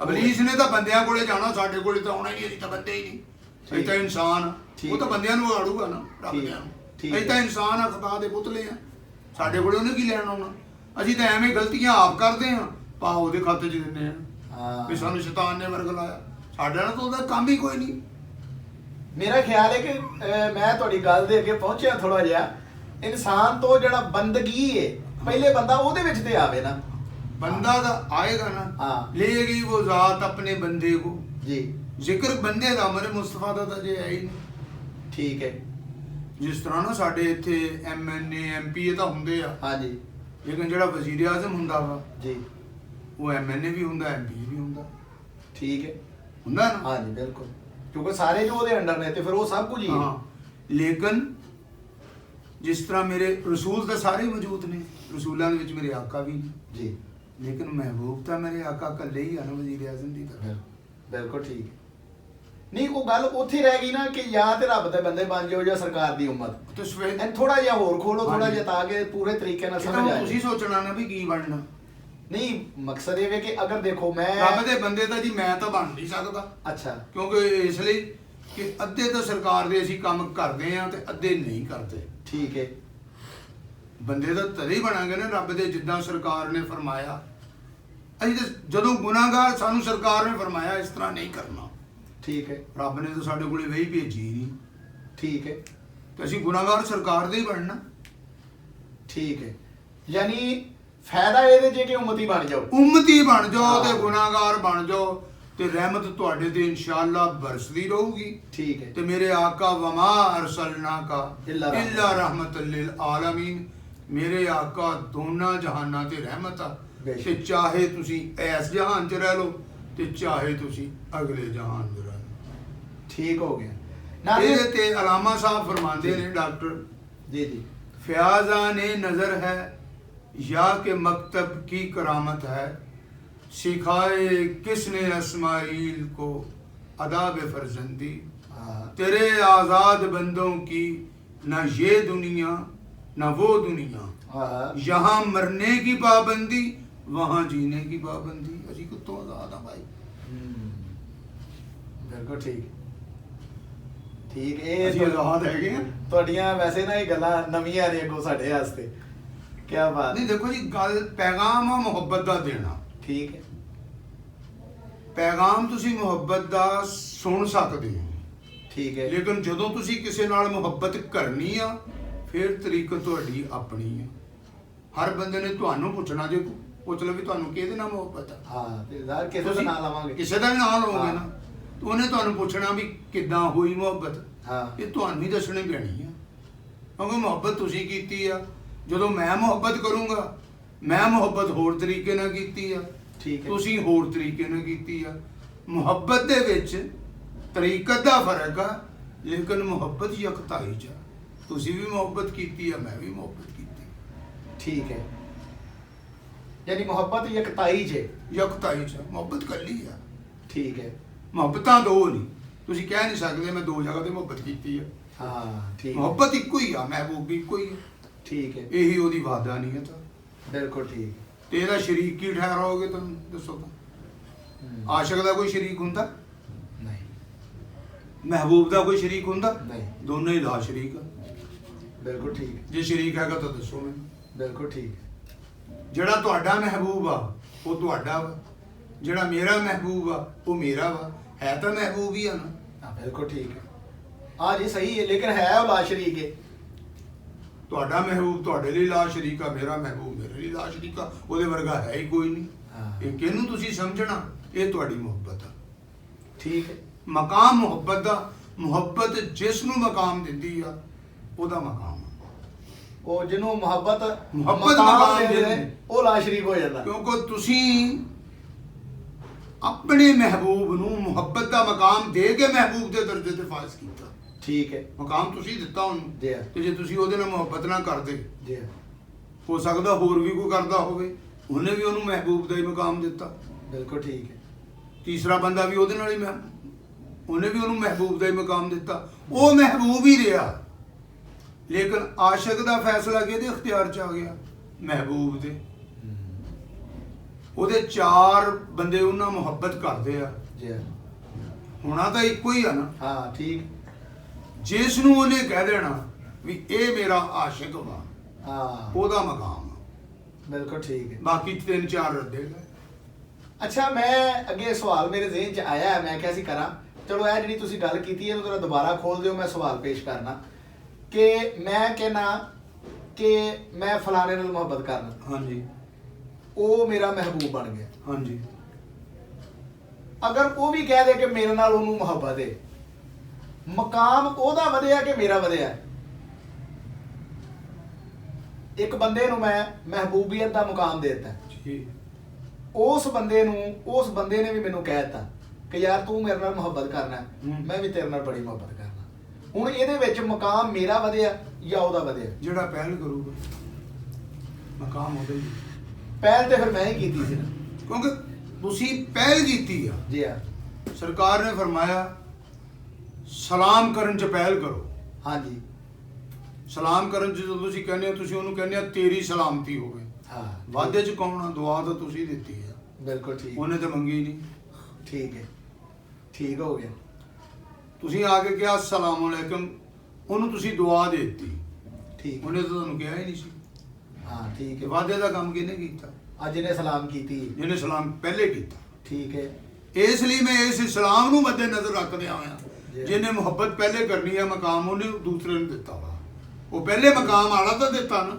ਅਬਲੀਸ ਨੇ ਤਾਂ ਬੰਦਿਆਂ ਕੋਲੇ ਜਾਣਾ, ਸਾਡੇ ਕੋਲੇ ਤਾਂ ਆਉਣਾ ਹੀ ਨਹੀਂ, ਅਸੀਂ ਤਾਂ ਬੰਦੇ ਹੀ ਨਹੀਂ, ਅਸੀਂ ਤਾਂ ਇਨਸਾਨ ਆ। ਠੀਕ ਉਹ ਤਾਂ ਹੈ। ਬੰਦਿਆਂ ਨੂੰ ਆੜੂਗਾ ਨਾ, ਰੱਬ ਠੀਕ, ਦਿਆਂ ਨੂੰ। ਠੀਕ ਅਸੀਂ ਤਾਂ ਹੈ। ਇਨਸਾਨ ਆ, ਖੁਦਾ ਦੇ ਪੁਤਲੇ ਆ, ਸਾਡੇ ਕੋਲੇ ਉਹਨੇ ਕੀ ਲੈਣ ਆਉਣਾ। ਅਸੀਂ ਤਾਂ ਐਵੇਂ ਗਲਤੀਆਂ ਆਪ ਕਰਦੇ ਆ, ਪਾ ਉਹਦੇ ਖਾਤੇ 'ਚ ਦਿੰਦੇ ਆ ਹਾਂ ਵੀ ਸਾਨੂੰ ਸ਼ੈਤਾਨ ਨੇ ਵਰਗ ਲਾਇਆ। ਸਾਡੇ ਨਾਲ ਤਾਂ ਉਹਦਾ ਕੰਮ ਹੀ ਕੋਈ ਨਹੀਂ। ਮੇਰਾ ਖਿਆਲ ਹੈ ਕਿ ਮੈਂ ਤੁਹਾਡੀ ਗੱਲ ਦੇ ਅੱਗੇ ਪਹੁੰਚਿਆ ਥੋੜਾ ਜਿਹਾ। ਇਨਸਾਨ ਤੋਂ ਜਿਹੜਾ ਬੰਦਗੀ ਹੈ, ਪਹਿਲੇ ਬੰਦਾ ਉਹਦੇ ਵਿੱਚ ਤੇ ਆਵੇ ਨਾ। बंदा तो आएगा ना, हाँ। लेगी वो जात अपने बंदे को। जी जिक्र बंदे का, मेरे मुस्तफा का तो जे है ही नहीं। ਠੀਕ ਹੈ ਜਿਸ ਤਰ੍ਹਾਂ ਨਾ ਸਾਡੇ ਇੱਥੇ MNA MPA ਤਾਂ ਹੁੰਦੇ ਆ, ਹਾਂਜੀ ਲੇਕਿਨ ਜਿਹੜਾ ਵਜ਼ੀਰ ਆਜ਼ਮ ਹੁੰਦਾ ਵਾ ਜੀ ਉਹ MNA ਵੀ ਹੁੰਦਾ, MPA ਵੀ ਹੁੰਦਾ, ਠੀਕ ਹੈ ਹੁੰਦਾ ਨਾ। ਹਾਂਜੀ ਬਿਲਕੁਲ, ਕਿਉਂਕਿ ਸਾਰੇ ਜੋ ਉਹਦੇ ਅੰਡਰ ਨੇ ਤੇ ਫਿਰ ਉਹ ਸਭ ਕੁਝ ਹੀ ਹੈ। ਹਾਂ, ਲੇਕਿਨ ਜਿਸ ਤਰ੍ਹਾਂ ਮੇਰੇ ਰਸੂਲ ਤਾਂ ਸਾਰੇ ਹੀ ਮੌਜੂਦ ਨੇ, ਰਸੂਲਾਂ ਦੇ ਵਿੱਚ ਮੇਰੇ ਆਕਾ ਵੀ ਨੇ, ਜੀ ਲੇਕਿਨ ਮਹਿਬੂਬ ਤਾਂ ਮੇਰੇ ਆਕਾ ਇਕੱਲੇ ਹੀ ਆ ਨਾ ਵਜ਼ੀਰ ਆਜ਼ਮ ਦੀ ਤਰ੍ਹਾਂ। ਬਿਲਕੁਲ ਠੀਕ ਹੈ। ਨਹੀਂ ਉਹ ਗੱਲ ਉੱਥੇ ਰਹਿ ਗਈ ਨਾ ਕਿ ਜਾਂ ਤੇ ਰੱਬ ਦੇ ਬੰਦੇ ਬਣ ਜਾਓ ਜਾਂ ਸਰਕਾਰ ਦੀ ਉਮਤ। ਤੇ ਸਵੇਰ ਐਂ ਥੋੜਾ ਜਿਹਾ ਹੋਰ ਖੋਲੋ, ਥੋੜਾ ਹਾਂਜੀ। ਜਿਹਾ ਤਾਂ ਕਿ ਪੂਰੇ ਤਰੀਕੇ ਨਾਲ ਇਹ ਤਾਂ ਸਮਝ ਆਏ। ਤੁਸੀਂ ਸੋਚਣਾ ਨਾ ਵੀ ਕੀ ਬਣਨਾ। ਨਹੀਂ ਮਕਸਦ ਇਹ ਵੇ ਕਿ ਅਗਰ ਦੇਖੋ ਮੈਂ ਰੱਬ ਦੇ ਬੰਦੇ ਤਾਂ ਜੀ ਮੈਂ ਤਾਂ ਬਣ ਨਹੀਂ ਸਕਦਾ, ਅੱਛਾ ਕਿਉਂਕਿ ਇਸ ਲਈ ਕਿ ਅੱਧੇ ਤਾਂ ਸਰਕਾਰ ਦੇ ਅਸੀਂ ਕੰਮ ਕਰਦੇ ਆ ਤੇ ਅੱਧੇ ਨਹੀਂ ਕਰਦੇ। ਠੀਕ ਹੈ ਬੰਦੇ ਤਾਂ ਤਦੇ ਹੀ ਬਣਾਂਗੇ ਨਾ ਰੱਬ ਦੇ, ਜਿੱਦਾਂ ਸਰਕਾਰ ਨੇ ਫਰਮਾਇਆ। ਅਸੀਂ ਤਾਂ ਜਦੋਂ ਗੁਨਾਹਗਾਰ, ਸਾਨੂੰ ਸਰਕਾਰ ਨੇ ਫਰਮਾਇਆ ਇਸ ਤਰ੍ਹਾਂ ਨਹੀਂ ਕਰਨਾ, ਠੀਕ ਹੈ ਰੱਬ ਨੇ ਤਾਂ ਸਾਡੇ ਕੋਲੇ ਵਹੀ ਭੇਜੀ ਨਹੀਂ, ਠੀਕ ਹੈ ਤੇ ਅਸੀਂ ਗੁਨਾਹਗਾਰ ਸਰਕਾਰ ਦੇ ਹੀ ਬਣਨਾ। ਠੀਕ ਹੈ, ਯਾਨੀ ਫਾਇਦਾ ਇਹਦੇ ਜੇ ਕਿ ਉਮਤੀ ਬਣ ਜਾਓ। ਉਮਤੀ ਬਣ ਜਾਓ ਤੇ ਹਾਂ। ਗੁਨਾਹਗਾਰ ਬਣ ਜਾਓ ਤੇ ਰਹਿਮਤ ਤੁਹਾਡੇ ਤੇ ਇਨਸ਼ਾਅੱਲਾ ਬਰਸਦੀ ਰਹੂਗੀ। ਠੀਕ ਹੈ ਤੇ ਮੇਰੇ ਆਕਾ ਵਮਾ ਅਰਸਲਨਾ ਕਾ ਇੱਲਾ ਇੱਲਾ ਰਹਿਮਤਲ ਲਿਲ ਆਲਮੀਨ, ਮੇਰੇ ਆਕਾ ਦੋਨਾਂ ਜਹਾਨਾਂ ਤੇ ਰਹਿਮਤ ਆ। ਬੇਸ਼ੱਕ। ਤੇ ਚਾਹੇ ਤੁਸੀਂ ਇਸ ਜਹਾਨ 'ਚ ਰਹਿ ਲਓ ਤੇ ਚਾਹੇ ਤੁਸੀਂ ਅਗਲੇ ਜਹਾਨ 'ਚ ਰਹਿ ਲਓ। ਠੀਕ ਹੋ ਗਿਆ ਨਾਜ਼ਰੀਨ। ਇਹਦੇ ਤੇ ਅਲਾਮਾ ਸਾਹਿਬ ਫਰਮਾਉਂਦੇ ਨੇ ਡਾਕਟਰ, जी जी फ़याज़ान नज़र है या के मकतब की करामत है, सिखाए किसने इस्माइल को अदाब फर्जंदी, हाँ तेरे आज़ाद बंदों की न ये दुनिया न वो दुनिया, हाँ यहाँ मरने की पाबंदी वहाँ जीने की पाबंदी। असी कुत्तों आज़ाद हाँ भाई, बिल्कुल ठीक ठीक ਅਸੀਂ ਆਜ਼ਾਦ ਹੈਗੇ ਆ। ਤੁਹਾਡੀਆਂ ਵੈਸੇ ਨਾ ਇਹ ਗੱਲਾਂ ਨਵੀਆਂ ਨੇ ਅੱਗੋਂ ਸਾਡੇ ਵਾਸਤੇ। ਕੀ ਬਾਤ ਨਹੀਂ ਦੇਖੋ ਜੀ, ਗੱਲ ਪੈਗਾਮ ਆ ਮੁਹੱਬਤ ਦਾ ਦੇਣਾ। ਠੀਕ ਹੈ ਪੈਗਾਮ ਤੁਸੀਂ ਮੁਹੱਬਤ ਦਾ ਸੁਣ ਸਕਦੇ ਹੋ, ਠੀਕ ਹੈ ਲੇਕਿਨ ਜਦੋਂ ਤੁਸੀਂ ਕਿਸੇ ਨਾਲ ਮੁਹੱਬਤ ਕਰਨੀ ਆ ਫਿਰ ਤਰੀਕਤ ਤੁਹਾਡੀ ਆਪਣੀ ਆ। ਹਰ ਬੰਦੇ ਨੇ ਤੁਹਾਨੂੰ ਪੁੱਛਣਾ, ਜੇ ਪੁੱਛ ਲਓ ਵੀ ਤੁਹਾਨੂੰ ਕਿਹਦੇ ਨਾਲ ਮੁਹੱਬਤ ਆ, ਹਾਂ ਤੇ ਜ਼ਾਹਰ ਕਿਸੇ ਦਾ ਤੁਸੀਂ ਨਾਂ ਲਵਾਂਗੇ। ਕਿਸੇ ਦਾ ਵੀ ਨਾਂ ਲਓਗੇ ਹਾਂ। ਨਾ, ਤੇ ਉਹਨੇ ਤੁਹਾਨੂੰ ਪੁੱਛਣਾ ਵੀ ਕਿੱਦਾਂ ਹੋਈ ਮੁਹੱਬਤ। ਹਾਂ ਇਹ ਤੁਹਾਨੂੰ ਹੀ ਦੱਸਣੀ ਪੈਣੀ ਆ, ਕਿਉਂਕਿ ਮੁਹੱਬਤ ਤੁਸੀਂ ਕੀਤੀ ਆ। ਜਦੋਂ ਮੈਂ ਮੁਹੱਬਤ ਕਰੂੰਗਾ, ਮੈਂ ਮੁਹੱਬਤ ਹੋਰ ਤਰੀਕੇ ਨਾਲ ਕੀਤੀ ਆ, ਠੀਕ ਹੈ ਤੁਸੀਂ ਹੋਰ ਤਰੀਕੇ ਨਾਲ ਕੀਤੀ ਆ। ਮੁਹੱਬਤ ਦੇ ਵਿੱਚ ਤਰੀਕਤ ਦਾ ਫਰਕ ਆ, ਲੇਕਿਨ ਮੁਹੱਬਤ ਯਕਤਾਈ ਚ ਆ। ਤੁਸੀਂ ਵੀ ਮੁਹੱਬਤ ਕੀਤੀ ਆ, ਮੈਂ ਵੀ ਮੁਹੱਬਤ ਕੀਤੀ। ਠੀਕ ਹੈ ਯਾਨੀ ਮੁਹੱਬਤ ਯਕਤਾਈ ਜੇ। ਯਕਤਾਈ ਚ ਆ, ਮੁਹੱਬਤ ਕੱਲੀ ਆ। ਠੀਕ ਹੈ ਮੁਹੱਬਤਾਂ ਦੋ ਨਹੀਂ, ਤੁਸੀਂ ਕਹਿ ਨਹੀਂ ਸਕਦੇ ਮੈਂ ਦੋ ਜਗ੍ਹਾ ਤੇ ਮੁਹੱਬਤ ਕੀਤੀ ਆ। ਹਾਂ ਠੀਕ ਹੈ ਮੁਹੱਬਤ ਇੱਕੋ ਹੀ ਆ, ਮਹਿਬੂਬ ਵੀ ਇੱਕੋ ਹੀ ਆ। ਠੀਕ ਹੈ ਇਹੀ ਉਹਦੀ ਵਾਦਾਨੀਅਤ ਆ। ਬਿਲਕੁਲ ਠੀਕ ਤੇ ਇਹਦਾ ਸ਼ਰੀਕ ਕੀ ਠਹਿਰਾਓਗੇ ਤੁਹਾਨੂੰ ਦੱਸੋ ਤਾਂ? ਆਸ਼ਿਕ ਦਾ ਕੋਈ ਸ਼ਰੀਕ ਹੁੰਦਾ? ਨਹੀਂ ਮਹਿਬੂਬ ਦਾ ਕੋਈ ਸ਼ਰੀਕ ਹੁੰਦਾ? ਨਹੀਂ ਦੋਨੋਂ ਹੀ ਲਾ ਸ਼ਰੀਕ ਆ। ਬਿਲਕੁਲ ਠੀਕ ਹੈ ਜੇ ਸ਼ਰੀਕ ਹੈਗਾ ਤਾਂ ਦੱਸੋ ਮੈਨੂੰ। ਬਿਲਕੁਲ ਠੀਕ ਹੈ ਜਿਹੜਾ ਤੁਹਾਡਾ ਮਹਿਬੂਬ ਆ ਉਹ ਤੁਹਾਡਾ ਵਾ, ਜਿਹੜਾ ਮੇਰਾ ਮਹਿਬੂਬ ਆ ਉਹ ਮੇਰਾ ਵਾ। ਹੈ ਤਾਂ ਮਹਿਬੂਬ ਹੀ ਆ ਨਾ। ਹਾਂ ਬਿਲकुल ठीक है हाँ जी सही है लेकिन है वो ला शरीक है ਤੁਹਾਡਾ ਮਹਿਬੂਬ ਤੁਹਾਡੇ ਲਈ ਲਾ ਸ਼ਰੀਕ ਆ, ਮੇਰਾ ਮਹਿਬੂਬ ਮੇਰੇ ਲਈ ਲਾ ਸ਼ਰੀਕ ਆ। ਉਹਦੇ ਵਰਗਾ ਹੈ ਹੀ ਕੋਈ ਨਹੀਂ। ਹਾਂ। ਇਹ ਕਿਹਨੂੰ ਤੁਸੀਂ ਸਮਝਣਾ, ਇਹ ਤੁਹਾਡੀ ਮੁਹੱਬਤ ਆ। ठीक है ਮਕਾਮ ਮੁਹੱਬਤ ਦਾ, ਮੁਹੱਬਤ ਜਿਸ ਨੂੰ ਮਕਾਮ ਦਿੰਦੀ ਆ ਉਹਦਾ ਮਕਾਮ ਆ। वो जिन्हों मोहब्बत मकाम दे दे दे, वो ला शरीक हो जाता ਕਿਉਂਕਿ ਤੁਸੀਂ ਆਪਣੇ ਮਹਿਬੂਬ ਨੂੰ ਮੁਹੱਬਤ ਦਾ ਮਕਾਮ ਦੇ ਕੇ ਮਹਿਬੂਬ ਦੇ ਦਰਜੇ ਤੇ ਫਾਇਜ਼ ਕੀਤਾ। ठीक है ਮਕਾਮ ਤੁਸੀਂ ਦਿੱਤਾ ਉਹਨੂੰ, जी हाँ ਤੇ ਜੇ ਤੁਸੀਂ ਉਹਦੇ ਨਾਲ ਮੁਹੱਬਤ ਨਾ ਕਰਦੇ, जी हाँ ਹੋ ਸਕਦਾ ਹੋਰ ਵੀ ਕੋਈ ਕਰਦਾ ਹੋਵੇ, ਉਹਨੇ ਵੀ ਉਹਨੂੰ ਮਹਿਬੂਬ ਦਾ ਹੀ ਮਕਾਮ ਦਿੱਤਾ। बिल्कुल ठीक है ਤੀਸਰਾ ਬੰਦਾ ਵੀ ਉਹਦੇ ਨਾਲ ਹੀ ਉਹਨੇ ਵੀ ਉਹਨੂੰ ਮਹਿਬੂਬ ਦਾ ਹੀ ਮਕਾਮ ਦਿੱਤਾ। ਉਹ ਮਹਿਬੂਬ ਹੀ ਰਿਹਾ, ਲੇਕਿਨ ਆਸ਼ਿਕ ਦਾ ਫੈਸਲਾ ਕਿਹਦੇ ਇਖਤਿਆਰ 'ਚ ਆ ਗਿਆ? ਮਹਿਬੂਬ ਦੇ। ਉਹਦੇ ਚਾਰ ਬੰਦੇ ਉਹਨਾਂ ਮੁਹੱਬਤ ਕਰਦੇ ਆ, जी हाँ ਹੋਣਾ ਤਾਂ ਇੱਕੋ ਹੀ ਆ ਨਾ। हाँ ठीक ਜਿਸ ਨੂੰ ਉਹਨੇ ਕਹਿ ਦੇਣਾ ਵੀ ਇਹ ਮੇਰਾ ਆਸ਼ਿਕ ਵਾ, हाँ ਉਹਦਾ ਮਕਾਮ ਆ। बिल्कुल ठीक है ਬਾਕੀ ਤਿੰਨ ਚਾਰ ਰੱਦੇ ਗਏ। ਅੱਛਾ ਮੈਂ ਅੱਗੇ ਸਵਾਲ ਮੇਰੇ ਜ਼ਿਹਨ 'ਚ ਆਇਆ ਹੈ, ਮੈਂ ਕਿਹਾ ਸੀ ਕਰਾਂ। ਚਲੋ ਇਹ ਜਿਹੜੀ ਤੁਸੀਂ ਗੱਲ ਕੀਤੀ ਹੈ ਇਹਨੂੰ ਜ਼ਰਾ ਦੁਬਾਰਾ ਖੋਲ ਦਿਓ। ਮੈਂ ਸਵਾਲ ਪੇਸ਼ ਕਰਨਾ ਕਿ ਮੈਂ ਕਹਿਣਾ ਕਿ ਮੈਂ ਫਲਾਣੇ ਨਾਲ ਮੁਹੱਬਤ ਕਰਨਾ, ਹਾਂਜੀ ਉਹ ਮੇਰਾ ਮਹਿਬੂਬ ਬਣ ਗਿਆ। ਮਕਾਮ ਉਹਦਾ ਵਧਿਆ ਕਿ ਮੇਰਾ ਵਧਿਆ? ਇੱਕ ਬੰਦੇ ਨੂੰ ਮੈਂ ਮਹਿਬੂਬੀਅਤ ਦਾ ਮੁਕਾਮ ਦੇ ਦਿੱਤਾ, ਜੀ ਉਸ ਬੰਦੇ ਨੇ ਵੀ ਮੈਨੂੰ ਕਹਿ ਦਿੱਤਾ ਕਿ ਯਾਰ ਤੂੰ ਮੇਰੇ ਨਾਲ ਮੁਹੱਬਤ ਕਰਨਾ ਹੈ, ਮੈਂ ਵੀ ਤੇਰੇ ਨਾਲ ਬੜੀ ਮੁਹੱਬਤ ਕਰਨਾ। ਹੁਣ ਇਹਦੇ ਵਿੱਚ ਮਕਾਮ ਮੇਰਾ ਵਧਿਆ ਜਾਂ ਉਹਦਾ ਵਧਿਆ? ਜਿਹੜਾ ਪਹਿਲ ਕਰੂਗਾ ਮਕਾਮ ਉਹਦਾ ਹੀ, ਪਹਿਲ ਤੇ ਫਿਰ ਮੈਂ ਹੀ ਕੀਤੀ ਸੀ ਨਾ, ਕਿਉਂਕਿ ਤੁਸੀਂ ਪਹਿਲ ਕੀਤੀ ਆ। ਜੀ ਹਾਂ, ਸਰਕਾਰ ਨੇ ਫਰਮਾਇਆ ਸਲਾਮ ਕਰਨ ਚ ਪਹਿਲ ਕਰੋ। ਹਾਂਜੀ ਸਲਾਮ ਕਰਨ ਚ ਜਦੋਂ ਤੁਸੀਂ ਕਹਿੰਦੇ ਹੋ, ਤੁਸੀਂ ਉਹਨੂੰ ਕਹਿੰਦੇ ਆ ਤੇਰੀ ਸਲਾਮਤੀ ਹੋਵੇ। ਹਾਂ, ਵਾਅਦੇ ਚ ਕੌਣ ਆ? ਦੁਆ ਤਾਂ ਤੁਸੀਂ ਦਿੱਤੀ ਆ, ਬਿਲਕੁਲ ਠੀਕ, ਉਹਨੇ ਤਾਂ ਮੰਗੀ ਨਹੀਂ। ਠੀਕ ਹੈ, ਠੀਕ ਹੋ ਗਿਆ। ਤੁਸੀਂ ਆ ਕੇ ਕਿਹਾ ਅਸਲਾਮ ਅਲੈਕਮ, ਉਹਨੂੰ ਤੁਸੀਂ ਦੁਆ ਦੇ ਦਿੱਤੀ, ਠੀਕ, ਉਹਨੇ ਤਾਂ ਤੁਹਾਨੂੰ ਕਿਹਾ ਹੀ ਨਹੀਂ ਸੀ। ਹਾਂ ਠੀਕ ਤੇ ਹੈ। ਵਾਅਦੇ ਦਾ ਕੰਮ ਕਿਹਨੇ ਕੀਤਾ? ਅੱਜ ਇਹਨੇ ਸਲਾਮ ਕੀਤੀ, ਜਿਹਨੇ ਸਲਾਮ ਪਹਿਲੇ ਕੀਤਾ। ਠੀਕ ਹੈ, ਇਸ ਲਈ ਮੈਂ ਇਸ ਇਸਲਾਮ ਨੂੰ ਮੱਦੇ ਨਜ਼ਰ ਰੱਖਦੇ ਆਇਆ, ਜੀ। ਜਿਹਨੇ ਮੁਹੱਬਤ ਪਹਿਲੇ ਕਰਨੀ ਹੈ, ਮਕਾਮ ਉਹਨੇ ਦੂਸਰੇ ਨੂੰ ਦਿੱਤਾ ਵਾ। ਉਹ ਪਹਿਲੇ ਮਕਾਮ ਆਲਾ ਤਾਂ ਦਿੱਤਾ ਨਾ।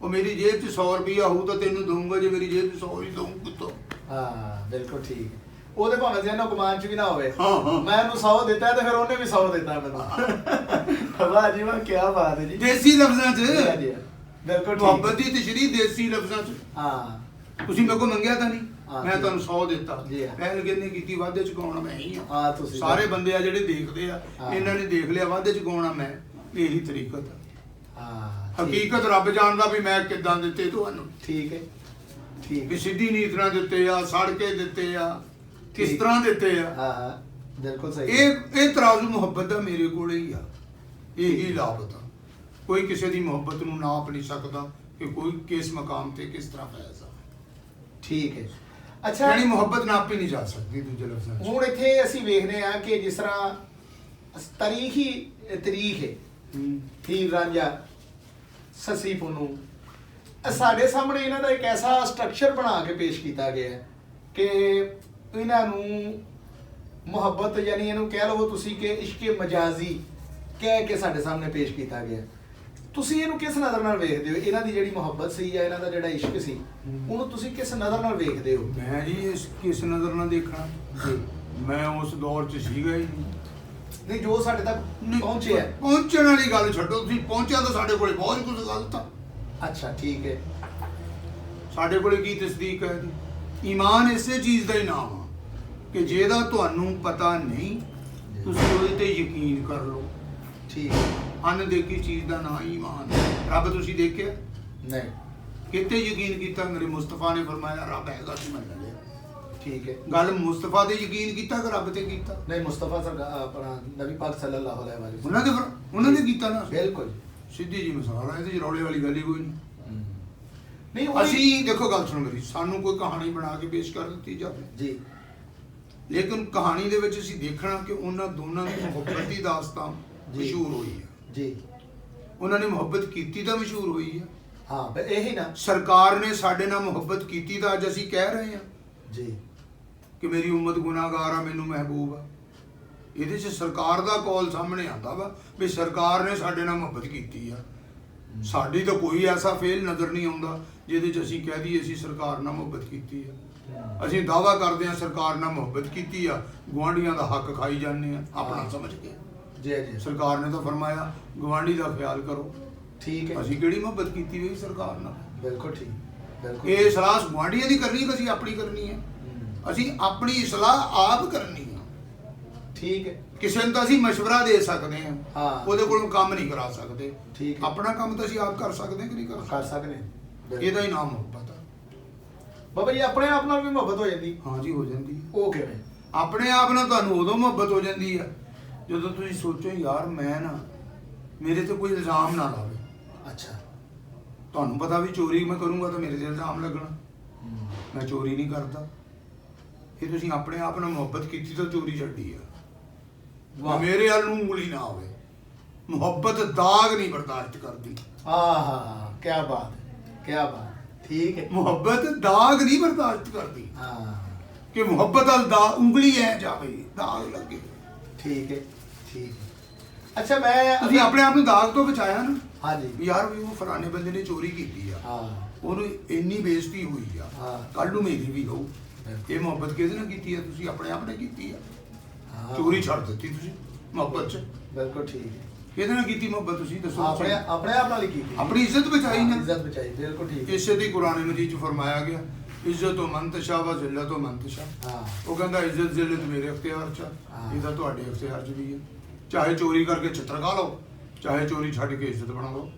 ਉਹ ਮੇਰੀ ਜੇਬ 'ਚ 100 ਰੁਪਈਆ ਹੋਊ ਤਾਂ ਤੈਨੂੰ ਦਊਂਗਾ, ਜੇ ਮੇਰੀ ਜੇਬ 'ਚ 100 ਹੀ ਦਊਂ ਕਿੱਥੋਂ? ਹਾਂ ਬਿਲਕੁਲ ਠੀਕ। ਉਹਦੇ ਭਾਵੇਂ ਜਿਹਨਾਂ ਗੁਮਾਨ ਚ ਵੀ ਨਾ ਹੋਵੇ, ਹਾਂ, ਹਾਂ। ਮੈਂ ਉਹਨੂੰ 100 ਦਿੱਤਾ ਤੇ ਫਿਰ ਉਹਨੇ ਵੀ 100 ਦਿੱਤਾ ਮੈਨੂੰ। ਵਾਹ ਜੀ ਵਾਹ, ਕੀ ਬਾਤ ਹੈ ਜੀ। ਦੇਸੀ ਲਫ਼ਜ਼ਾਂ 'ਚ ਜੀ, ਜੀ, ਬਿਲਕੁਲ ਠੀਕ। ਮੁਹੱਬਤ ਦੀ ਤਸ਼ਰੀਹ ਦੇਸੀ ਲਫ਼ਜ਼ਾਂ 'ਚ। ਹਾਂ ਤੁਸੀਂ ਮੇਰੇ ਕੋਲ ਮੰਗਿਆ ਤਾਂ ਨਹੀਂ, ਹਾਂ, ਮੈਂ ਜੀ। ਤੁਹਾਨੂੰ 100 ਦਿੱਤਾ। ਜੀ, ਹਾਂ। ਪਹਿਲ ਕਿਹਨੇ ਕੀਤੀ? ਵਾਅਦੇ 'ਚ ਕੌਣ? ਮੈਂ ਹੀ ਆ। ਹਾਂ ਤੁਸੀਂ ਸਾਰੇ ਬੰਦੇ ਆ ਜਿਹੜੇ ਦੇਖਦੇ ਆ, ਹਾਂ। ਇਹਨਾਂ ਨੇ ਦੇਖ ਲਿਆ ਵਾਅਦੇ 'ਚ ਕੌਣ ਆ, ਮੈਂ। ਇਹੀ ਤਰੀਕਤ ਆ। ਹਾਂ ਠੀਕ- ਹਕੀਕਤ ਰੱਬ ਜਾਣਦਾ ਵੀ ਮੈਂ ਕਿੱਦਾਂ ਦਿੱਤੇ ਤੁਹਾਨੂੰ। ਠੀਕ ਹੈ, ਠੀਕ ਵੀ ਹੈ। ਸਿੱਧੀ ਨੀਤ ਨਾਲ ਦਿੱਤੇ ਆ, ਸੜ ਕੇ ਦਿੱਤੇ ਆ, ਕਿਸ ਠੀਕ। ਤਰ੍ਹਾਂ ਦਿੱਤੇ ਆ। ਹਾਂ ਹਾਂ ਬਿਲਕੁਲ ਸਹੀ। ਇਹ ਤਰਾਜ਼ੂ ਮੁਹੱਬਤ ਦਾ ਮੇਰੇ ਕੋਲ ਹੀ ਆ। ਇਹੀ ਲਾਭਤ ਆ। ਕੋਈ ਕਿਸੇ ਦੀ ਮੁਹੱਬਤ ਨੂੰ ਨਾਪ ਨਹੀਂ ਸਕਦਾ ਕਿ ਕੋਈ ਕਿਸ ਮਕਾਮ ਤੇ ਕਿਸ ਤਰ੍ਹਾਂ ਫੈਜ਼ ਆ। ਠੀਕ ਹੈ। ਅੱਛਾ, ਯਾਨੀ ਮੁਹੱਬਤ ਨਾਪੀ ਨਹੀਂ ਜਾ ਸਕਦੀ ਦੂਜੇ ਲਫ਼ਜ਼ਾਂ 'ਚ। ਹੁਣ ਇੱਥੇ ਅਸੀਂ ਵੇਖਦੇ ਆ ਕਿ ਜਿਸ ਤਰ੍ਹਾਂ ਤਰੀਖ ਹੈ, ਹੀਰ ਰਾਂਝਾ, ਸੱਸੀ ਪੁੰਨੂ, ਸਾਡੇ ਸਾਹਮਣੇ ਇਹਨਾਂ ਦਾ ਇੱਕ ਐਸਾ ਸਟਰਕਚਰ ਬਣਾ ਕੇ ਪੇਸ਼ ਕੀਤਾ ਗਿਆ ਹੈ ਕਿ ਇਹਨਾਂ ਨੂੰ ਮੁਹੱਬਤ, ਯਾਨੀ ਇਹਨੂੰ ਕਹਿ ਲਓ ਤੁਸੀਂ ਕਿ ਇਸ਼ਕ ਮਜਾਜ਼ੀ ਕਹਿ ਕੇ ਸਾਡੇ ਸਾਹਮਣੇ ਪੇਸ਼ ਕੀਤਾ ਗਿਆ। ਤੁਸੀਂ ਇਹਨੂੰ ਕਿਸ ਨਜ਼ਰ ਨਾਲ ਵੇਖਦੇ ਹੋ? ਇਹਨਾਂ ਦੀ ਜਿਹੜੀ ਮੁਹੱਬਤ ਸੀ ਜਾਂ ਇਹਨਾਂ ਦਾ ਜਿਹੜਾ ਇਸ਼ਕ ਸੀ, ਉਹਨੂੰ ਤੁਸੀਂ ਕਿਸ ਨਜ਼ਰ ਨਾਲ ਵੇਖਦੇ ਹੋ? ਮੈਂ ਜੀ ਇਸ ਕਿਸ ਨਜ਼ਰ ਨਾਲ ਦੇਖਣਾ ਜੀ, ਮੈਂ ਉਸ ਦੌਰ 'ਚ ਸੀਗਾ ਹੀ ਨਹੀਂ। ਨਹੀਂ ਜੋ ਸਾਡੇ ਤੱਕ ਪਹੁੰਚਿਆ। ਪਹੁੰਚਣ ਵਾਲੀ ਗੱਲ ਛੱਡੋ, ਤੁਸੀਂ ਪਹੁੰਚਿਆ ਤਾਂ ਸਾਡੇ ਕੋਲੇ ਬਹੁਤ ਕੁਝ ਗਲਤ ਆ। ਅੱਛਾ ਠੀਕ ਹੈ, ਸਾਡੇ ਕੋਲੇ ਕੀ ਤਸਦੀਕ ਹੈ? ਈਮਾਨ ਇਸੇ ਚੀਜ਼ ਦਾ ਹੀ ਨਾਮ ਆ ਕਿ ਜਿਹਦਾ ਤੁਹਾਨੂੰ ਪਤਾ ਨਹੀਂ, ਤੁਸੀਂ ਉਹਦੇ ਤੇ ਯਕੀਨ ਕਰ ਲਓ। ਠੀਕ ਹੈ। ਅਣਦੇਖੀ ਚੀਜ਼ ਦਾ ਨਾਂ ਈਮਾਨ ਹੈ। ਰੱਬ ਤੁਸੀਂ ਦੇਖਿਆ? ਨਹੀਂ, ਕਿਤੇ ਯਕੀਨ ਕੀਤਾ? ਮੇਰੇ ਮੁਸਤਫਾ ਨੇ ਫਰਮਾਇਆ ਰੱਬ ਹੈਗਾ ਸੀ, ਮੈਂ ਲੈ ਲਿਆ। ਠੀਕ ਹੈ। ਗੱਲ ਮੁਸਤਫਾ ਤੇ ਯਕੀਨ ਕੀਤਾ ਕਿ ਰੱਬ ਤੇ ਕੀਤਾ? ਨਹੀਂ, ਮੁਸਤਫਾ ਸਰਕਾਰ ਆਪਣਾ ਨਬੀ ਪਾਕ ਸੱਲੱਲਾਹੁ ਅਲੈਹਿ ਵਸੱਲਮ ਉਹਨਾਂ ਨੇ ਕੀਤਾ ਨਾ। ਬਿਲਕੁਲ ਸਿੱਧੀ ਜੀ ਮਿਸਾਲ ਹੈ, ਇਹਦੇ 'ਚ ਰੌਲੇ ਵਾਲੀ ਗੱਲ ਹੀ ਕੋਈ ਨਹੀਂ। ਨਹੀਂ ਉਹ ਅਸੀਂ ਦੇਖੋ, ਗੱਲ ਸੁਣੋ ਮੇਰੀ, ਸਾਨੂੰ ਕੋਈ ਕਹਾਣੀ ਬਣਾ ਕੇ ਪੇਸ਼ ਕਰ ਦਿੱਤੀ ਜਾਵੇ, ਜੀ, ਲੇਕਿਨ ਕਹਾਣੀ ਦੇ ਵਿੱਚ ਅਸੀਂ ਦੇਖਣਾ ਕਿ ਉਹਨਾਂ ਦੋਨਾਂ ਦੀ ਮੁਹੱਬਤ ਦੀ ਦਾਸਤਾਨ ਜੀ। ਮਸ਼ਹੂਰ ਹੋਈ ਹੈ। ਜੀ, ਉਹਨਾਂ ਨੇ ਮੁਹੱਬਤ ਕੀਤੀ ਤਾਂ ਮਸ਼ਹੂਰ ਹੋਈ ਹੈ। ਹਾਂ ਇਹੀ ਨਾ। ਸਰਕਾਰ ਨੇ ਸਾਡੇ ਨਾਲ ਮੁਹੱਬਤ ਕੀਤੀ ਤਾਂ ਅੱਜ ਅਸੀਂ ਕਹਿ ਰਹੇ ਹਾਂ ਜੀ, ਕਿ ਮੇਰੀ ਉਮਤ ਗੁਨਾਹਗਾਰ ਆ, ਮੈਨੂੰ ਮਹਿਬੂਬ ਆ। ਇਹਦੇ 'ਚ ਸਰਕਾਰ ਦਾ ਕੌਲ ਸਾਹਮਣੇ ਆਉਂਦਾ ਵਾ ਵੀ ਸਰਕਾਰ ਨੇ ਸਾਡੇ ਨਾਲ ਮੁਹੱਬਤ ਕੀਤੀ ਆ। ਸਾਡੀ ਤਾਂ ਕੋਈ ਐਸਾ ਫੇਲ ਨਜ਼ਰ ਨਹੀਂ ਆਉਂਦਾ ਜਿਹਦੇ 'ਚ ਅਸੀਂ ਕਹਿ ਦਈਏ ਅਸੀਂ ਸਰਕਾਰ ਨਾਲ ਮੁਹੱਬਤ ਕੀਤੀ ਆ। ਅਸੀਂ ਦਾਅਵਾ ਕਰਦੇ ਹਾਂ ਸਰਕਾਰ ਨਾਲ ਮੁਹੱਬਤ ਕੀਤੀ ਆ, ਗੁਆਂਢੀਆਂ ਦਾ ਹੱਕ ਖਾਈ ਜਾਂਦੇ ਆ ਆਪਣਾ ਸਮਝ ਕੇ। ਜੀ ਜੀ, ਸਰਕਾਰ ਨੇ ਤਾਂ ਫਰਮਾਇਆ ਗੁਆਂਢੀ ਦਾ ਖਿਆਲ ਕਰੋ। ਠੀਕ ਹੈ। ਅਸੀਂ ਕਿਹੜੀ ਮੁਹੱਬਤ ਕੀਤੀ ਹੋਈ ਸਰਕਾਰ ਨਾਲ? ਬਿਲਕੁਲ ਠੀਕ, ਬਿਲਕੁਲ। ਇਹ ਸਲਾਹ ਗੁਆਂਢੀਆਂ ਦੀ ਕਰਨੀ ਕਿ ਅਸੀਂ ਆਪਣੀ ਕਰਨੀ ਹੈ? ਅਸੀਂ ਆਪਣੀ ਸਲਾਹ ਆਪ ਕਰਨੀ ਆ। ਠੀਕ ਹੈ। ਕਿਸੇ ਨੂੰ ਤਾਂ ਅਸੀਂ ਮਸ਼ਵਰਾ ਦੇ ਸਕਦੇ ਹਾਂ, ਹਾਂ। ਉਹਦੇ ਕੋਲੋਂ ਕੰਮ ਨਹੀਂ ਕਰਾ ਸਕਦੇ। ਠੀਕ ਹੈ। ਆਪਣਾ ਕੰਮ ਤਾਂ ਅਸੀਂ ਆਪ ਕਰ ਸਕਦੇ ਕਿ ਨਹੀਂ ਕਰ ਸਕਦੇ ਹਾਂ। ਬਿਲਕੁਲ। ਇਹਦਾ ਹੀ ਨਾਮ ਮੁਹੱਬਤ ਆ। ਬਾਬਾ ਜੀ ਆਪਣੇ ਆਪ ਨਾਲ ਵੀ ਮੁਹੱਬਤ ਹੋ ਜਾਂਦੀ? ਹਾਂ ਜੀ, ਹੋ ਜਾਂਦੀ ਹੈ। ਉਹ ਕਿਵੇਂ? ਆਪਣੇ ਆਪ ਨਾਲ ਤੁਹਾਨੂੰ ਉਦੋਂ ਮੁਹੱਬਤ ਹੋ ਜਾਂਦੀ ਆ ਜਦੋਂ ਤੁਸੀਂ ਸੋਚੋ ਯਾਰ ਮੈਂ ਨਾ, ਮੇਰੇ ਤੇ ਕੋਈ ਇਲਜ਼ਾਮ ਨਾ ਲਾਵੇ। ਅੱਛਾ। ਤੁਹਾਨੂੰ ਪਤਾ ਵੀ ਚੋਰੀ ਮੈਂ ਕਰੂੰਗਾ ਤਾਂ ਮੇਰੇ ਤੇ ਇਲਜ਼ਾਮ ਲੱਗਣਾ, ਮੈਂ ਚੋਰੀ ਨਹੀਂ ਕਰਦਾ। ਇਹ ਤੁਸੀਂ ਆਪਣੇ ਆਪ ਨਾਲ ਮੁਹੱਬਤ ਕੀਤੀ ਤਾਂ ਚੋਰੀ ਛੱਡੀ ਆ। ਵਾਹ। ਮੇਰੇ ਵੱਲ ਨੂੰ ਉਂਗਲੀ ਨਾ ਹੋਵੇ। ਮੁਹੱਬਤ ਦਾਗ ਨਹੀਂ ਬਰਦਾਸ਼ਤ ਕਰਦੀ। ਆਹਾ, ਕੀ ਬਾਤ ਹੈ, ਕੀ ਬਾਤ। ਠੀਕ ਹੈ। ਮੁਹੱਬਤ ਦਾਗ ਨਹੀਂ ਬਰਦਾਸ਼ਤ ਕਰਦੀ ਹਾਂ ਕਿ ਮੁਹੱਬਤ ਵੱਲ ਦਾ ਉਂਗਲੀ ਐ ਜਾਵੇ, ਦਾਗ ਲੱਗੇ। ਠੀਕ ਹੈ, ਠੀਕ ਹੈ। ਅੱਛਾ ਮੈਂ ਤੁਸੀਂ ਆਪਣੇ ਆਪ ਨੂੰ ਦਾਗ ਤੋਂ ਬਚਾਇਆ ਨਾ। ਹਾਂਜੀ ਵੀ ਯਾਰ ਵੀ ਉਹ ਫਲਾਣੇ ਬੰਦੇ ਨੇ ਚੋਰੀ ਕੀਤੀ ਆ, ਹਾਂ ਉਹਨੂੰ ਇੰਨੀ ਬੇਇੱਜ਼ਤੀ ਹੋਈ ਆ, ਹਾਂ। ਕੱਲ ਨੂੰ ਮੇਰੀ ਵੀ ਹੋਊ। ਬਿਲਕੁਲ। ਇਹ ਮੁਹੱਬਤ ਕਿਹਦੇ ਨਾਲ ਕੀਤੀ ਆ? ਤੁਸੀਂ ਆਪਣੇ ਆਪ ਨਾਲ ਕੀਤੀ ਆ। ਹਾਂ। ਚੋਰੀ ਛੱਡ ਦਿੱਤੀ ਤੁਸੀਂ। ਮੁਹੱਬਤ 'ਚ। ਬਿਲਕੁਲ ਠੀਕ ਹੈ। ਕਿਹਦੇ ਨਾਲ ਕੀਤੀ ਮੁਹੱਬਤ ਤੁਸੀਂ ਦੱਸੋ? ਆਪਣੇ ਆਪਣੇ ਆਪ ਨਾਲ ਹੀ ਕੀਤੀ, ਆਪਣੀ ਇੱਜ਼ਤ ਬਚਾਈ ਨਾ। ਇੱਜ਼ਤ ਬਚਾਈ, ਬਿਲਕੁਲ ਠੀਕ ਹੈ। ਇਸੇ ਦੀ ਕੁਰਾਨ ਮਜੀਦ 'ਚ ਫਰਮਾਇਆ ਗਿਆ, ਇੱਜ਼ਤ ਤੋਂ ਮੰਤਸ਼ਾ ਵਾ ਜ਼ਿਲਤ ਤੋਂ ਮੰਤਸ਼ਾ। ਹਾਂ ਉਹ ਕਹਿੰਦਾ ਇੱਜ਼ਤ ਜ਼ਿਲਤ ਮੇਰੇ ਅਖਤਿਆਰ 'ਚ ਆ, ਹਾਂ। ਇਹਦਾ ਤੁਹਾਡੇ ਅਖਤਿਆਰ 'ਚ ਵੀ ਹੈ। ਚਾਹੇ ਚੋਰੀ ਕਰਕੇ ਛਿੱਤਰ ਖਾ ਲਓ, ਚਾਹੇ ਚੋਰੀ ਛੱਡ ਕੇ ਇੱਜ਼ਤ ਬਣਾ ਲਓ।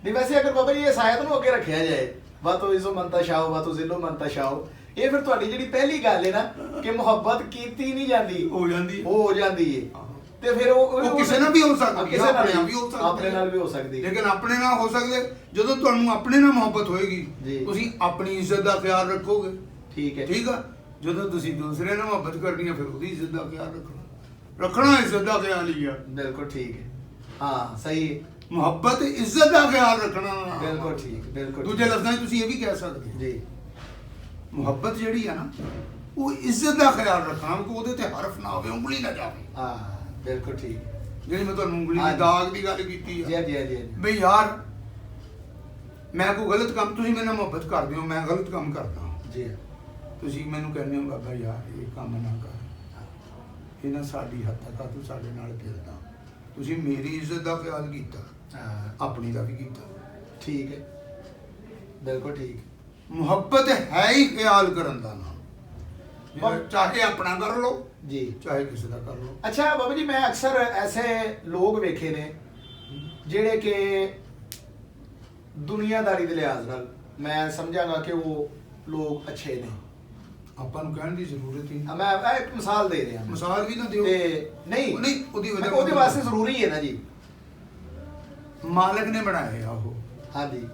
ਨਹੀਂ ਵੈਸੇ ਅਗਰ ਬਾਬਾ ਜੀ ਇਹ ਸਾਇਦ ਨੂੰ ਅੱਗੇ ਰੱਖਿਆ ਜਾਏ, ਵਾਤੋ ਇਜ਼ੋ ਮੰਤਾ ਸ਼ਾਓ ਵਾਤੋ ਜ਼ਿਲੋ ਮੰਤਾ ਸ਼ਾਓ, ਇਹ ਫਿਰ ਤੁਹਾਡੀ ਜਿਹੜੀ ਪਹਿਲੀ ਗੱਲ ਹੈ ਨਾ ਕਿ ਮੁਹੱਬਤ ਕੀਤੀ ਨਹੀਂ ਜਾਂਦੀ, ਹੋ ਜਾਂਦੀ ਉਹ ਹੋ ਜਾਂਦੀ ਹੈ। ਹਾਂ। ਤੇ ਫਿਰ ਉਹ ਕਿਸੇ ਨਾਲ ਵੀ ਹੋ ਸਕਦੀ, ਕਿਸੇ ਨਾਲ ਆਪਣੇ ਨਾਲ ਵੀ ਹੋ ਸਕਦੀ, ਆਪਣੇ ਨਾਲ ਵੀ ਹੋ ਸਕਦੀ। ਲੇਕਿਨ ਆਪਣੇ ਨਾਲ ਹੋ ਸਕਦੇ ਜਦੋਂ ਤੁਹਾਨੂੰ ਆਪਣੇ ਨਾਲ ਮੁਹੱਬਤ ਹੋਏਗੀ, ਜੀ। ਤੁਸੀਂ ਆਪਣੀ ਇੱਜ਼ਤ ਦਾ ਖਿਆਲ ਰੱਖੋਗੇ। ਠੀਕ ਹੈ। ਠੀਕ ਆ। ਜਦੋਂ ਤੁਸੀਂ ਦੂਸਰੇ ਨਾਲ ਮੁਹੱਬਤ ਕਰਨੀ ਹੈ, ਫਿਰ ਉਹਦੀ ਇੱਜ਼ਤ ਦਾ ਖਿਆਲ ਰੱਖਣਾ ਇੱਜ਼ਤ ਦਾ ਖਿਆਲ ਹੀ ਆ। ਬਿਲਕੁਲ ਠੀਕ ਹੈ। ਹਾਂ ਸਹੀ ਹੈ। ਮੁਹੱਬਤ ਇੱਜ਼ਤ ਦਾ ਖਿਆਲ ਰੱਖਣਾ। ਬਿਲਕੁਲ ਠੀਕ, ਬਿਲਕੁਲ ਦੂਜੇ ਲਫ਼ਜ਼ਾਂ 'ਚ ਤੁਸੀਂ ਇਹ ਵੀ ਕਹਿ ਸਕਦੇ ਜੀ। ਮੁਹੱਬਤ ਜਿਹੜੀ ਆ ਨਾ, ਉਹ ਇੱਜ਼ਤ ਦਾ ਖਿਆਲ ਰੱਖਣਾ ਕਿ ਉਹਦੇ ਤੇ ਹਰਫ ਨਾ ਹੋਵੇ, ਉਂਗਲੀ ਨਾ ਜਾਵੇ। ਹਾਂ ਬਿਲਕੁਲ ਠੀਕ ਹੈ। ਜਿਹੜੀ ਮੈਂ ਤੁਹਾਨੂੰ ਉਂਗਲੀ ਹਾਂਜੀ। ਦੇ ਦਾਗ ਦੀ ਗੱਲ ਕੀਤੀ ਜੀ ਆ, ਜੀ ਜੀ ਜੀ। ਬਈ ਯਾਰ ਮੈਂ ਕੋਈ ਗਲਤ ਕੰਮ, ਤੁਸੀਂ ਮੇਰੇ ਨਾਲ ਮੁਹੱਬਤ ਕਰਦੇ ਹੋ, ਮੈਂ ਗਲਤ ਕੰਮ ਕਰਦਾ, ਜੀ ਤੁਸੀਂ ਮੈਨੂੰ ਕਹਿੰਦੇ ਹੋ ਬਾਬਾ ਯਾਰ ਇਹ ਕੰਮ ਨਾ ਕਰ, ਇਹ ਨਾ ਸਾਡੀ ਹੱਦ ਤੱਕ ਆ, ਤੂੰ ਸਾਡੇ ਨਾਲ ਖੇਡਦਾ। ਤੁਸੀਂ ਮੇਰੀ ਇੱਜ਼ਤ ਦਾ ਖਿਆਲ ਕੀਤਾ, ਹਾਂ ਆਪਣੀ ਦਾ ਵੀ ਕੀਤਾ। ਠੀਕ ਹੈ। ਬਿਲਕੁਲ ਠੀਕ। ਮੁਹੱਬਤ ਹੈ ਹੀ ਖਿਆਲ ਕਰਨ ਦਾ ਨਾਮ। ਚਾਹੇ ਆਪਣਾ ਕਰ ਲਓ, ਜੀ। ਚਾਹੇ ਕਿਸੇ ਦਾ ਕਰ ਲਓ। ਅੱਛਾ ਬਾਬਾ ਜੀ, ਮੈਂ ਅਕਸਰ ਐਸੇ ਲੋਕ ਵੇਖੇ ਨੇ ਜਿਹੜੇ ਕਿ ਦੁਨੀਆਦਾਰੀ ਦੇ ਲਿਹਾਜ਼ ਨਾਲ ਮੈਂ ਸਮਝਾਂਗਾ ਕਿ ਉਹ ਲੋਕ ਅੱਛੇ ਨੇ। ਆਪਾਂ ਨੂੰ ਕਹਿਣ ਦੀ ਜ਼ਰੂਰਤ ਹੀ ਨਹੀਂ। ਮੈਂ ਇਹ ਇੱਕ ਮਿਸਾਲ ਦੇ ਰਿਹਾ। ਮਿਸਾਲ ਵੀ ਨਾ ਦਿਓ। ਤੇ ਨਹੀਂ ਨਹੀਂ, ਉਹਦੀ ਵਜ੍ਹਾ ਉਹਦੇ ਵਾਸਤੇ ਜ਼ਰੂਰੀ ਹੈ ਨਾ ਜੀ। ਮਾਲਕ ਨੇ ਬਣਾਏ ਆ ਉਹ। ਹਾਂਜੀ।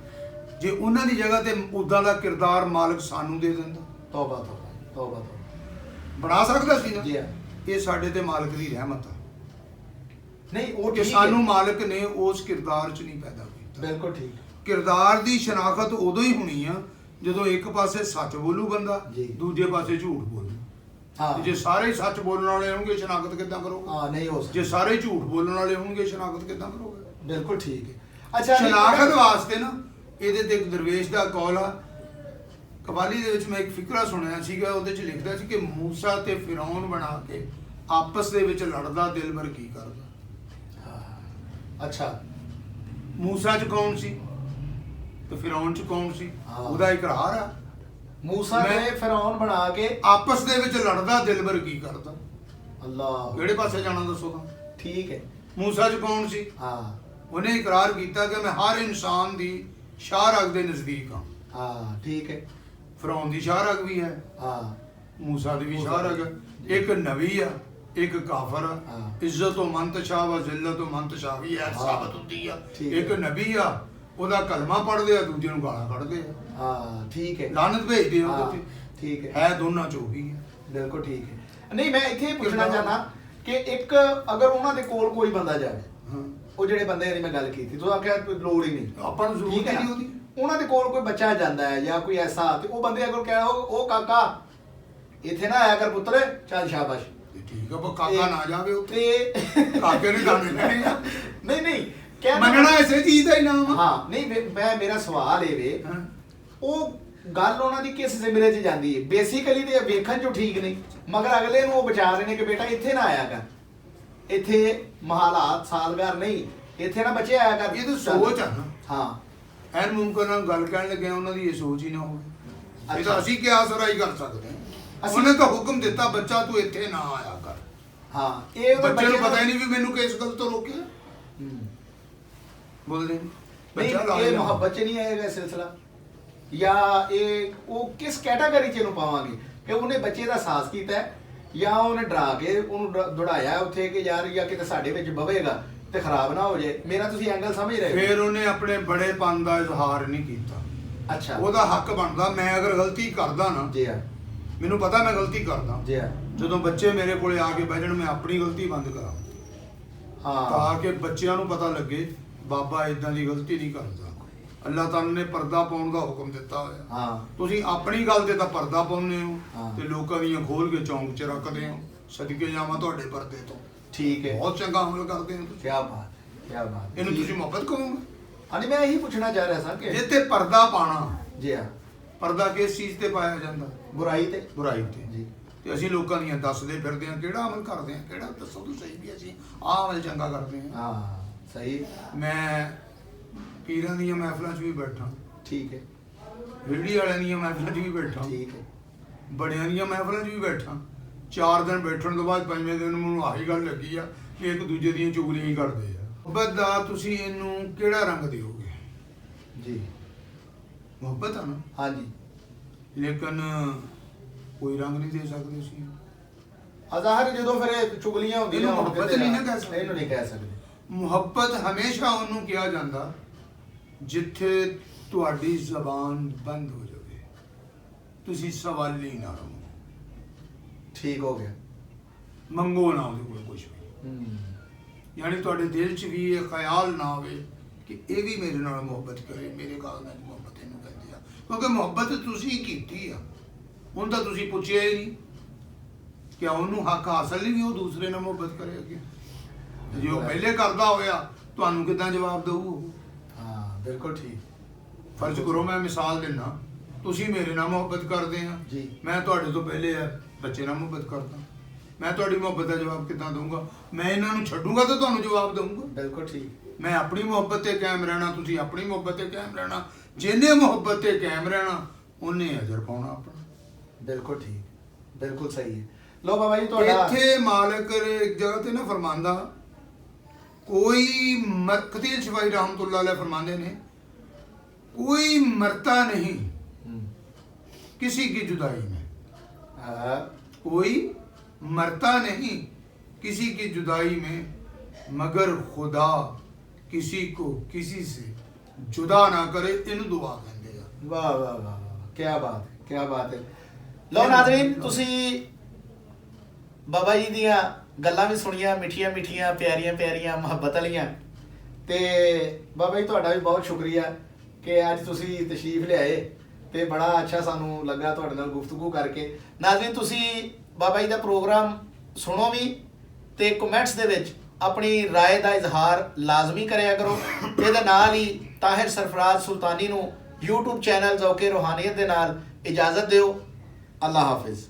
ਜੇ ਉਹਨਾਂ ਦੀ ਜਗ੍ਹਾ ਤੇ ਉਦਾਂ ਦਾ ਕਿਰਦਾਰ ਮਾਲਕ ਸਾਨੂੰ ਦੇ ਦਿੰਦਾ, ਤੌਬਾ ਤੌਬਾ ਤੌਬਾ ਤੌਬਾ। ਬਣਾ ਸਕਦਾ ਸੀ ਨਾ। ਜੀ ਹਾਂ। ਇਹ ਸਾਡੇ ਤੇ ਮਾਲਕ ਦੀ ਰਹਿਮਤ ਆ ਨਹੀਂ ਉਹ ਕਿ ਠੀਕ ਸਾਨੂੰ ਹੈ। ਮਾਲਕ ਨੇ ਉਸ ਕਿਰਦਾਰ 'ਚ ਨਹੀਂ ਪੈਦਾ ਕੀਤਾ। ਬਿਲਕੁਲ ਠੀਕ। ਕਿਰਦਾਰ ਦੀ ਸ਼ਨਾਖਤ ਉਦੋਂ ਹੀ ਹੋਣੀ ਆ ਜਦੋਂ ਇੱਕ ਪਾਸੇ ਸੱਚ ਬੋਲੂ ਬੰਦਾ, ਜੀ। ਦੂਜੇ ਪਾਸੇ ਝੂਠ ਬੋਲੂ। ਹਾਂ ਜੇ ਸਾਰੇ ਹੀ ਸੱਚ ਬੋਲਣ ਵਾਲੇ ਹੋਣਗੇ, ਸ਼ਨਾਖਤ ਕਿੱਦਾਂ ਕਰੋਗੇ? ਹਾਂ ਨਹੀਂ ਹੋ ਜੇ ਸਾਰੇ ਹੀ ਝੂਠ ਬੋਲਣ ਵਾਲੇ ਹੋਣਗੇ, ਸ਼ਨਾਖਤ ਕਿੱਦਾਂ ਕਰੋਗੇ? ਬਿਲਕੁਲ ਠੀਕ ਹੈ। ਅੱਛਾ ਸ਼ਨਾਖਤ ਵਾਸਤੇ ਨਾ ਇਹਦੇ ਤੇ ਇੱਕ ਦਰਵੇਸ਼ ਦਾ ਕੌਲ ਆ। ਕਵਾਲੀ ਦੇ ਵਿੱਚ ਮੈਂ ਇੱਕ ਫਿਕਰਾ ਸੁਣਿਆ ਸੀਗਾ, ਉਹਦੇ 'ਚ ਲਿਖਦਾ ਸੀ ਕਿ ਮੂਸਾ ਤੇ ਫਿਰੌਨ ਬਣਾ ਕੇ ਆਪਸ ਦੇ ਵਿੱਚ ਲੜਦਾ ਦਿਲਬਰ ਕੀ ਕਰਦਾ। ਹਾਂ। ਅੱਛਾ। ਮੂਸਾ 'ਚ ਕੌਣ ਸੀ ਤੇ ਫਿਰੌਨ 'ਚ ਕੌਣ ਸੀ? ਹਾਂ। ਉਹਦਾ ਇਕਰਾਰ ਆ। ਮੂਸਾ ਮੈਂ- ਨੇ ਫਿਰੌਨ ਬਣਾ ਕੇ ਆਪਸ ਦੇ ਵਿੱਚ ਲੜਦਾ ਦਿਲਬਰ ਕੀ ਕਰਦਾ। ਅੱਲਾਹ। ਕਿਹੜੇ ਪਾਸੇ ਜਾਣਾ ਦੱਸੋ ਤਾਂ? ਠੀਕ ਹੈ। ਮੂਸਾ 'ਚ ਕੌਣ ਸੀ? ਹਾਂ ਉਹਨੇ ਇਕਰਾਰ ਕੀਤਾ ਕਿ ਮੈਂ ਹਰ ਇਨਸਾਨ ਦੀ ਸ਼ਾਹਰਗ ਦੇ ਨਜ਼ਦੀਕ ਹਾਂ। ਹਾਂ ਠੀਕ ਹੈ। ਫਿਰੌਨ ਦੀ ਸ਼ਾਹਰਗ ਵੀ ਹੈ, ਹਾਂ ਮੂਸਾ ਦੀ ਵੀ ਮੂਸਾ ਸ਼ਾਹਰਗ ਹੈ। ਇੱਕ ਨਬੀ ਆ, ਇੱਕ ਕਾਫਰ ਆ। ਹਾਂ। ਇੱਜ਼ਤ ਤੋਂ ਮੰਤਸ਼ਾ ਵਾ ਜ਼ਿਲਤ ਤੋਂ ਮੰਤਸ਼ਾ ਵੀ ਹੈ, ਹਾਂ। ਸਾਬਤ ਹੁੰਦੀ ਆ। ਠੀਕ ਹੈ। ਇੱਕ ਨਬੀ ਆ, ਉਹਦਾ ਕਲਮਾ ਪੜ੍ਹਦੇ ਆ, ਦੂਜੇ ਨੂੰ ਗਾਲਾਂ ਕੱਢਦੇ ਆ, ਹਾਂ ਠੀਕ ਹੈ। ਲਾਨਤ ਭੇਜਦੇ ਆ ਹਾਂ, ਉਹਦੇ ਤੇ। ਠੀਕ ਹੈ। ਹੈ ਦੋਨਾਂ ਚੋਂ ਹੀ ਹੈ। ਬਿਲਕੁਲ ਠੀਕ ਹੈ। ਨਹੀਂ ਮੈਂ ਇੱਥੇ ਇਹ ਪੁੱਛਣਾ ਕਿਰਦਾਰ। ਚਾਹਨਾ ਕਿ ਇੱਕ ਅਗਰ ਉਹਨਾਂ ਦੇ ਕੋਲ ਕੋਈ ਬੰਦਾ ਜਾਵੇ, ਹਾਂ। ਉਹ ਜਿਹੜੇ ਬੰਦੇ ਦੀ ਮੈਂ ਗੱਲ ਕੀਤੀ, ਤੁਸੀਂ ਆਖਿਆ ਕੋਈ ਲੋੜ ਹੀ ਨਹੀਂ, ਆਪਾਂ ਨੂੰ ਜ਼ਰੂਰਤ ਠੀਕ ਹੈ ਹੀ ਨਾ? ਨਹੀਂ ਉਹਦੀ। ਉਹਨਾਂ ਦੇ ਕੋਲ ਕੋਈ ਬੱਚਾ ਜਾਂਦਾ ਹੈ ਜਾਂ ਕੋਈ ਐਸਾ, ਤੇ ਉਹ ਬੰਦੇ ਅਗਰ ਕਹਿ ਉਹ ਕਾਕਾ ਇੱਥੇ ਨਾ ਆਇਆ ਕਰ ਪੁੱਤਰ, ਚੱਲ ਸ਼ਾਬਾਸ਼। ਤੇ ਠੀਕ ਆ, ਪਰ ਕਾਕਾ ਨਾ ਜਾਵੇ ਉੱਥੇ। ਤੇ ਕਾਕੇ ਨੇ ਦਾਣੇ ਲੈਣੇ ਆ। ਨਹੀਂ ਨਹੀਂ ਕਹਿ ਮੰਨਣਾ ਇਸੇ ਚੀਜ਼ ਦਾ ਹੀ ਨਾਮ ਆ। ਹਾਂ ਨਹੀਂ ਮੈਂ ਮੇਰਾ ਸਵਾਲ ਇਹ ਵੇ, ਹਾਂ। ਉਹ ਗੱਲ ਉਹਨਾਂ ਦੀ ਕਿਸ ਜ਼ਿਮਰੇ 'ਚ ਜਾਂਦੀ ਹੈ? ਬੇਸਿਕਲੀ ਤੇ ਵੇਖਣ 'ਚੋਂ ਠੀਕ ਨਹੀਂ, ਮਗਰ ਅਗਲੇ ਨੂੰ ਉਹ ਬਚਾ ਰਹੇ ਨੇ ਕਿ ਬੇਟਾ ਇੱਥੇ ਨਾ ਆਇਆ ਕਰ, ਇੱਥੇ ਮਹਾਲਾਤ ਸਾਲਗਾਰ ਨਹੀਂ, ਇੱਥੇ ਨਾ ਬੱਚੇ ਆਇਆ ਕਰ। ਇਹ ਤਾਂ ਸੋਚ ਆ ਨਾ। ਹਾਂ ਐਨ ਮੁਮਕਿਨ ਨਾਲ ਗੱਲ ਕਰਨ ਲੱਗੇ ਉਹਨਾਂ ਦੀ ਇਹ ਸੋਚ ਹੀ ਨਾ ਹੋਵੇ। ਇਹ ਅੱਛਾ। ਤਾਂ ਅਸੀਂ ਕਿਆਸ ਰਾਈ ਕਰ ਸਕਦੇ ਹਾਂ। ਅਸੀਂ- ਉਹਨੇ ਤਾਂ ਹੁਕਮ ਦਿੱਤਾ ਬੱਚਾ ਤੂੰ ਇੱਥੇ ਨਾ ਆਇਆ ਕਰ। ਹਾਂ ਇਹ ਉਹਦੇ ਬੱਚੇ ਨੂੰ ਦਾ- ਪਤਾ ਹੀ ਨਹੀਂ ਵੀ ਮੈਨੂੰ ਕਿਸ ਗੱਲ ਤੋਂ ਰੋਕਿਆ। ਹੂੰ। ਬੋਲਦੇ ਨਹੀਂ ਨਹੀਂ ਬੱਚਾ ਲਾ ਇਹ ਲਿਆ। ਮੁਹੱਬਤ 'ਚ ਨਹੀਂ ਆਏਗਾ ਸਿਲਸਿਲਾ, ਜਾਂ ਇਹ ਉਹ ਕਿਸ ਕੈਟਾਗਰੀ 'ਚ ਇਹਨੂੰ ਪਾਵਾਂਗੇ ਕਿ ਉਹਨੇ ਬੱਚੇ ਦਾ ਸਾਹਸ ਕੀਤਾ ਹੈ, ਜਾਂ ਉਹਨੇ ਡਰਾ ਕੇ ਉਹਨੂੰ ਦੌੜਾਇਆ ਉੱਥੇ ਕਿ ਯਾਰ ਜਾਂ ਕਿਤੇ ਸਾਡੇ ਵਿੱਚ ਬਵੇਗਾ ਤੇ ਖਰਾਬ ਨਾ ਹੋ ਜਾਏ। ਮੇਰਾ ਤੁਸੀਂ ਐਂਗਲ ਸਮਝ ਰਹੇ ਹੋ? ਫਿਰ ਉਹਨੇ ਆਪਣੇ ਬੜੇਪਨ ਦਾ ਇਜ਼ਹਾਰ ਨਹੀਂ ਕੀਤਾ। ਅੱਛਾ। ਉਹਦਾ ਹੱਕ ਬਣਦਾ, ਮੈਂ ਅਗਰ ਗਲਤੀ ਕਰਦਾ ਨਾ, ਜੀ ਹਾਂ ਮੈਨੂੰ ਪਤਾ ਮੈਂ ਗਲਤੀ ਕਰਦਾ, ਜੀ ਹਾਂ ਜਦੋਂ ਬੱਚੇ ਮੇਰੇ ਕੋਲੇ ਆ ਕੇ ਬਹਿ ਜਾਣ ਮੈਂ ਆਪਣੀ ਗਲਤੀ ਬੰਦ ਕਰਾਂ, ਹਾਂ ਤਾਂ ਕਿ ਬੱਚਿਆਂ ਨੂੰ ਪਤਾ ਲੱਗੇ ਬਾਬਾ ਇਦਾਂ ਦੀ ਗਲਤੀ ਨਹੀਂ ਕਰਦਾ। ਅੱਲਾਹ ਤਾਲਾ ਨੇ ਪਰਦਾ ਪਾਉਣ ਦਾ ਹੁਕਮ ਦਿੱਤਾ ਹੋਇਆ। ਹਾਂ ਤੁਸੀਂ ਆਪਣੀ ਗੱਲ ਤੇ ਤਾਂ ਪਰਦਾ ਪਾਉਂਦੇ ਹੋ ਹਾਂ। ਤੇ ਲੋਕਾਂ ਦੀਆਂ ਖੋਲ ਕੇ ਚੌਂਕ 'ਚ ਰੱਖਦੇ ਹੋ। ਸਦਕੇ ਜਾਵਾਂ ਤੁਹਾਡੇ ਪਰਦੇ ਤੋਂ। ਠੀਕ ਹੈ। ਬਹੁਤ ਚੰਗਾ ਅਮਲ ਕਰਦੇ ਹੋ ਤੁਸੀਂ। ਕੀ ਬਾਤ, ਕੀ ਬਾਤ। ਇਹਨੂੰ ਤੁਸੀਂ ਮੁਹੱਬਤ ਕਹੋਗੇ? ਹਾਂਜੀ ਮੈਂ ਇਹੀ ਪੁੱਛਣਾ ਚਾਹ ਰਿਹਾ ਸਾਂ ਕਿ ਜਿੱਥੇ ਪਰਦਾ ਪਾਣਾ, ਜੀ ਹਾਂ ਪਰਦਾ ਕਿਸ ਚੀਜ਼ ਤੇ ਪਾਇਆ ਜਾਂਦਾ? ਬੁਰਾਈ ਤੇ। ਬੁਰਾਈ ਤੇ। ਜੀ ਤੇ ਅਸੀਂ ਲੋਕਾਂ ਦੀਆਂ ਦੱਸਦੇ ਫਿਰਦੇ ਹਾਂ ਕਿਹੜਾ ਅਮਲ ਕਰਦੇ ਹਾਂ, ਕਿਹੜਾ ਦੱਸੋ ਤਾਂ ਸਹੀ ਵੀ ਅਸੀਂ ਆਹ ਅਮਲ ਚੰਗਾ ਕਰਦੇ ਹਾਂ। ਹਾਂ ਸਹੀ, ਮੈਂ ਪੀਰਾਂ ਦੀਆਂ ਮਹਿਫਲਾਂ 'ਚ ਵੀ ਬੈਠਾ, ਠੀਕ ਹੈ, ਰੇਹੜੀ ਵਾਲਿਆਂ ਦੀਆਂ ਮਹਿਫਲਾਂ 'ਚ ਵੀ ਬੈਠਾ, ਠੀਕ ਹੈ, ਬੜਿਆਂ ਦੀਆਂ ਮਹਿਫਲਾਂ 'ਚ ਵੀ ਬੈਠਾ। 4 ਦਿਨ ਬੈਠਣ ਤੋਂ ਬਾਅਦ 5ਵੇਂ ਦਿਨ ਮੈਨੂੰ ਆਹੀ ਗੱਲ ਲੱਗੀ ਆ ਕਿ ਇੱਕ ਦੂਜੇ ਦੀਆਂ ਚੁਗਲੀਆਂ ਹੀ ਕਰਦੇ ਆ। ਮੁਹੱਬਤ ਦਾ ਤੁਸੀਂ ਇਹਨੂੰ ਕਿਹੜਾ ਰੰਗ ਦਿਓਗੇ? ਜੀ ਮੁਹੱਬਤ ਆ ਨਾ, ਹਾਂਜੀ, ਲੇਕਿਨ ਕੋਈ ਰੰਗ ਨਹੀਂ ਦੇ ਸਕਦੇ ਸੀ। ਅਜ਼ਾਹਰ ਜਦੋਂ ਫਿਰ ਇਹ ਚੁਗਲੀਆਂ ਹੁੰਦੀਆਂ ਇਹਨੂੰ ਹੁਣ ਮੁਹੱਬਤ ਕਿਤੇ ਨਹੀਂ ਨਾ ਕਹਿ ਸਕਦੇ। ਇਹਨੂੰ ਨਹੀਂ ਕਹਿ ਸਕਦੇ। ਮੁਹੱਬਤ ਹਮੇਸ਼ਾ ਉਹਨੂੰ ਕਿਹਾ ਜਾਂਦਾ ਜਿੱਥੇ ਤੁਹਾਡੀ ਜ਼ਬਾਨ ਬੰਦ ਹੋ ਜਾਵੇ, ਤੁਸੀਂ ਸਵਾਲੀ ਨਾ ਰਹੋ, ਠੀਕ ਹੋ ਗਿਆ। ਮੰਗੋ ਨਾ ਉਹਦੇ ਕੋਲ ਕੁਝ ਵੀ। ਯਾਨੀ ਤੁਹਾਡੇ ਦਿਲ 'ਚ ਵੀ ਇਹ ਖਿਆਲ ਨਾ ਆਵੇ ਕਿ ਇਹ ਵੀ ਮੇਰੇ ਨਾਲ ਮੁਹੱਬਤ ਕਰੇ, ਮੇਰੇ ਕਾਗਜ਼ਾਂ 'ਚ ਮੁਹੱਬਤ ਇਹਨੂੰ ਕਹਿੰਦੇ ਆ, ਕਿਉਂਕਿ ਮੁਹੱਬਤ ਤੁਸੀਂ ਕੀਤੀ ਆ, ਹੁਣ ਤਾਂ ਤੁਸੀਂ ਪੁੱਛਿਆ ਹੀ ਨਹੀਂ ਕਿ ਉਹਨੂੰ ਹੱਕ ਹਾਸਲ ਨਹੀਂ ਵੀ ਉਹ ਦੂਸਰੇ ਨਾਲ ਮੁਹੱਬਤ ਕਰੇ ਅੱਗੇ। ਜੇ ਉਹ ਪਹਿਲੇ ਕਰਦਾ ਹੋਇਆ ਤੁਹਾਨੂੰ ਕਿੱਦਾਂ ਜਵਾਬ ਦਊ ਉਹ? ਹਾਂ ਬਿਲਕੁਲ ਠੀਕ। ਫਰਜ਼ ਕਰੋ ਮੈਂ ਮਿਸਾਲ ਦਿੰਦਾ, ਤੁਸੀਂ ਮੇਰੇ ਨਾਲ ਮੁਹੱਬਤ ਕਰਦੇ ਆ, ਜੀ। ਮੈਂ ਤੁਹਾਡੇ ਤੋਂ ਪਹਿਲੇ ਬੱਚੇ ਨਾਲ ਮੁਹੱਬਤ ਕਰਦਾ, ਮੈਂ ਤੁਹਾਡੀ ਮੁਹੱਬਤ ਦਾ ਜਵਾਬ ਕਿੱਦਾਂ ਦਊਂਗਾ? ਮੈਂ ਇਹਨਾਂ ਨੂੰ ਛੱਡੂੰਗਾ ਤਾਂ ਤੁਹਾਨੂੰ ਜਵਾਬ ਦਊਂਗਾ। ਬਿਲਕੁਲ ਠੀਕ। ਮੈਂ ਆਪਣੀ ਮੁਹੱਬਤ ਤੇ ਕਾਇਮ ਰਹਿਣਾ, ਤੁਸੀਂ ਆਪਣੀ ਮੁਹੱਬਤ ਤੇ ਕਾਇਮ ਰਹਿਣਾ। ਜਿਹਨੇ ਮੁਹੱਬਤ ਤੇ ਕਾਇਮ ਰਹਿਣਾ ਉਹਨੇ ਅਜਰ ਪਾਉਣਾ ਆਪਣਾ। ਬਿਲਕੁਲ ਠੀਕ, ਬਿਲਕੁਲ ਸਹੀ ਹੈ। ਲੋ ਬਾਬਾ ਜੀ ਤੁਹਾਡਾ ਇੱਥੇ ਮਾਲਕ ਇੱਕ ਜਗ੍ਹਾ ਤੇ ਨਾ ਫਰਮਾਂਦਾ, ਕੋਈ ਖਤੀਲ ਸ਼ਫਾਈ ਰਹਿਮਤੁल्लाह अलैह फरमाते ने, कोई मरता नहीं किसी की जुदाई में, कोई मरता नहीं किसी की जुदाई में, मगर खुदा किसी को किसी से जुदा ना करे। इन दुआ कहते हैं। वाह वाह वाह वाह, क्या बात है, क्या बात है। ਲਓ ਨਾਜ਼ਰੀਨ, ਤੁਸੀਂ ਬਾਬਾ ਜੀ ਦੀਆਂ ਗੱਲਾਂ ਵੀ ਸੁਣੀਆਂ, ਮਿੱਠੀਆਂ ਮਿੱਠੀਆਂ, ਪਿਆਰੀਆਂ ਪਿਆਰੀਆਂ, ਮੁਹੱਬਤ ਵਾਲੀਆਂ। ਤੇ ਬਾਬਾ ਜੀ ਤੁਹਾਡਾ ਵੀ ਬਹੁਤ ਸ਼ੁਕਰੀਆ ਕਿ ਅੱਜ ਤੁਸੀਂ ਤਸ਼ਰੀਫ ਲਿਆਏ ਤੇ ਬੜਾ ਅੱਛਾ ਸਾਨੂੰ ਲੱਗਾ ਤੁਹਾਡੇ ਨਾਲ ਗੁਫ਼ਤਗੂ ਕਰਕੇ। ਨਾਜ਼ਰੀਨ, ਤੁਸੀਂ ਬਾਬਾ ਜੀ ਦਾ ਪ੍ਰੋਗਰਾਮ ਸੁਣੋ ਵੀ ਤੇ ਕਮੈਂਟਸ ਦੇ ਵਿੱਚ ਆਪਣੀ ਰਾਏ ਦਾ ਇਜ਼ਹਾਰ ਲਾਜ਼ਮੀ ਕਰਿਆ ਕਰੋ। ਇਹਦੇ ਨਾਲ ਹੀ ਤਾਹਿਰ ਸਰਫਰਾਜ਼ ਸੁਲਤਾਨੀ ਨੂੰ YouTube ਚੈਨਲ ਜ਼ੌਕੇ ਰੂਹਾਨੀਅਤ ਦੇ ਨਾਲ ਇਜਾਜ਼ਤ ਦਿਓ। ਅੱਲਾ ਹਾਫਿਜ਼।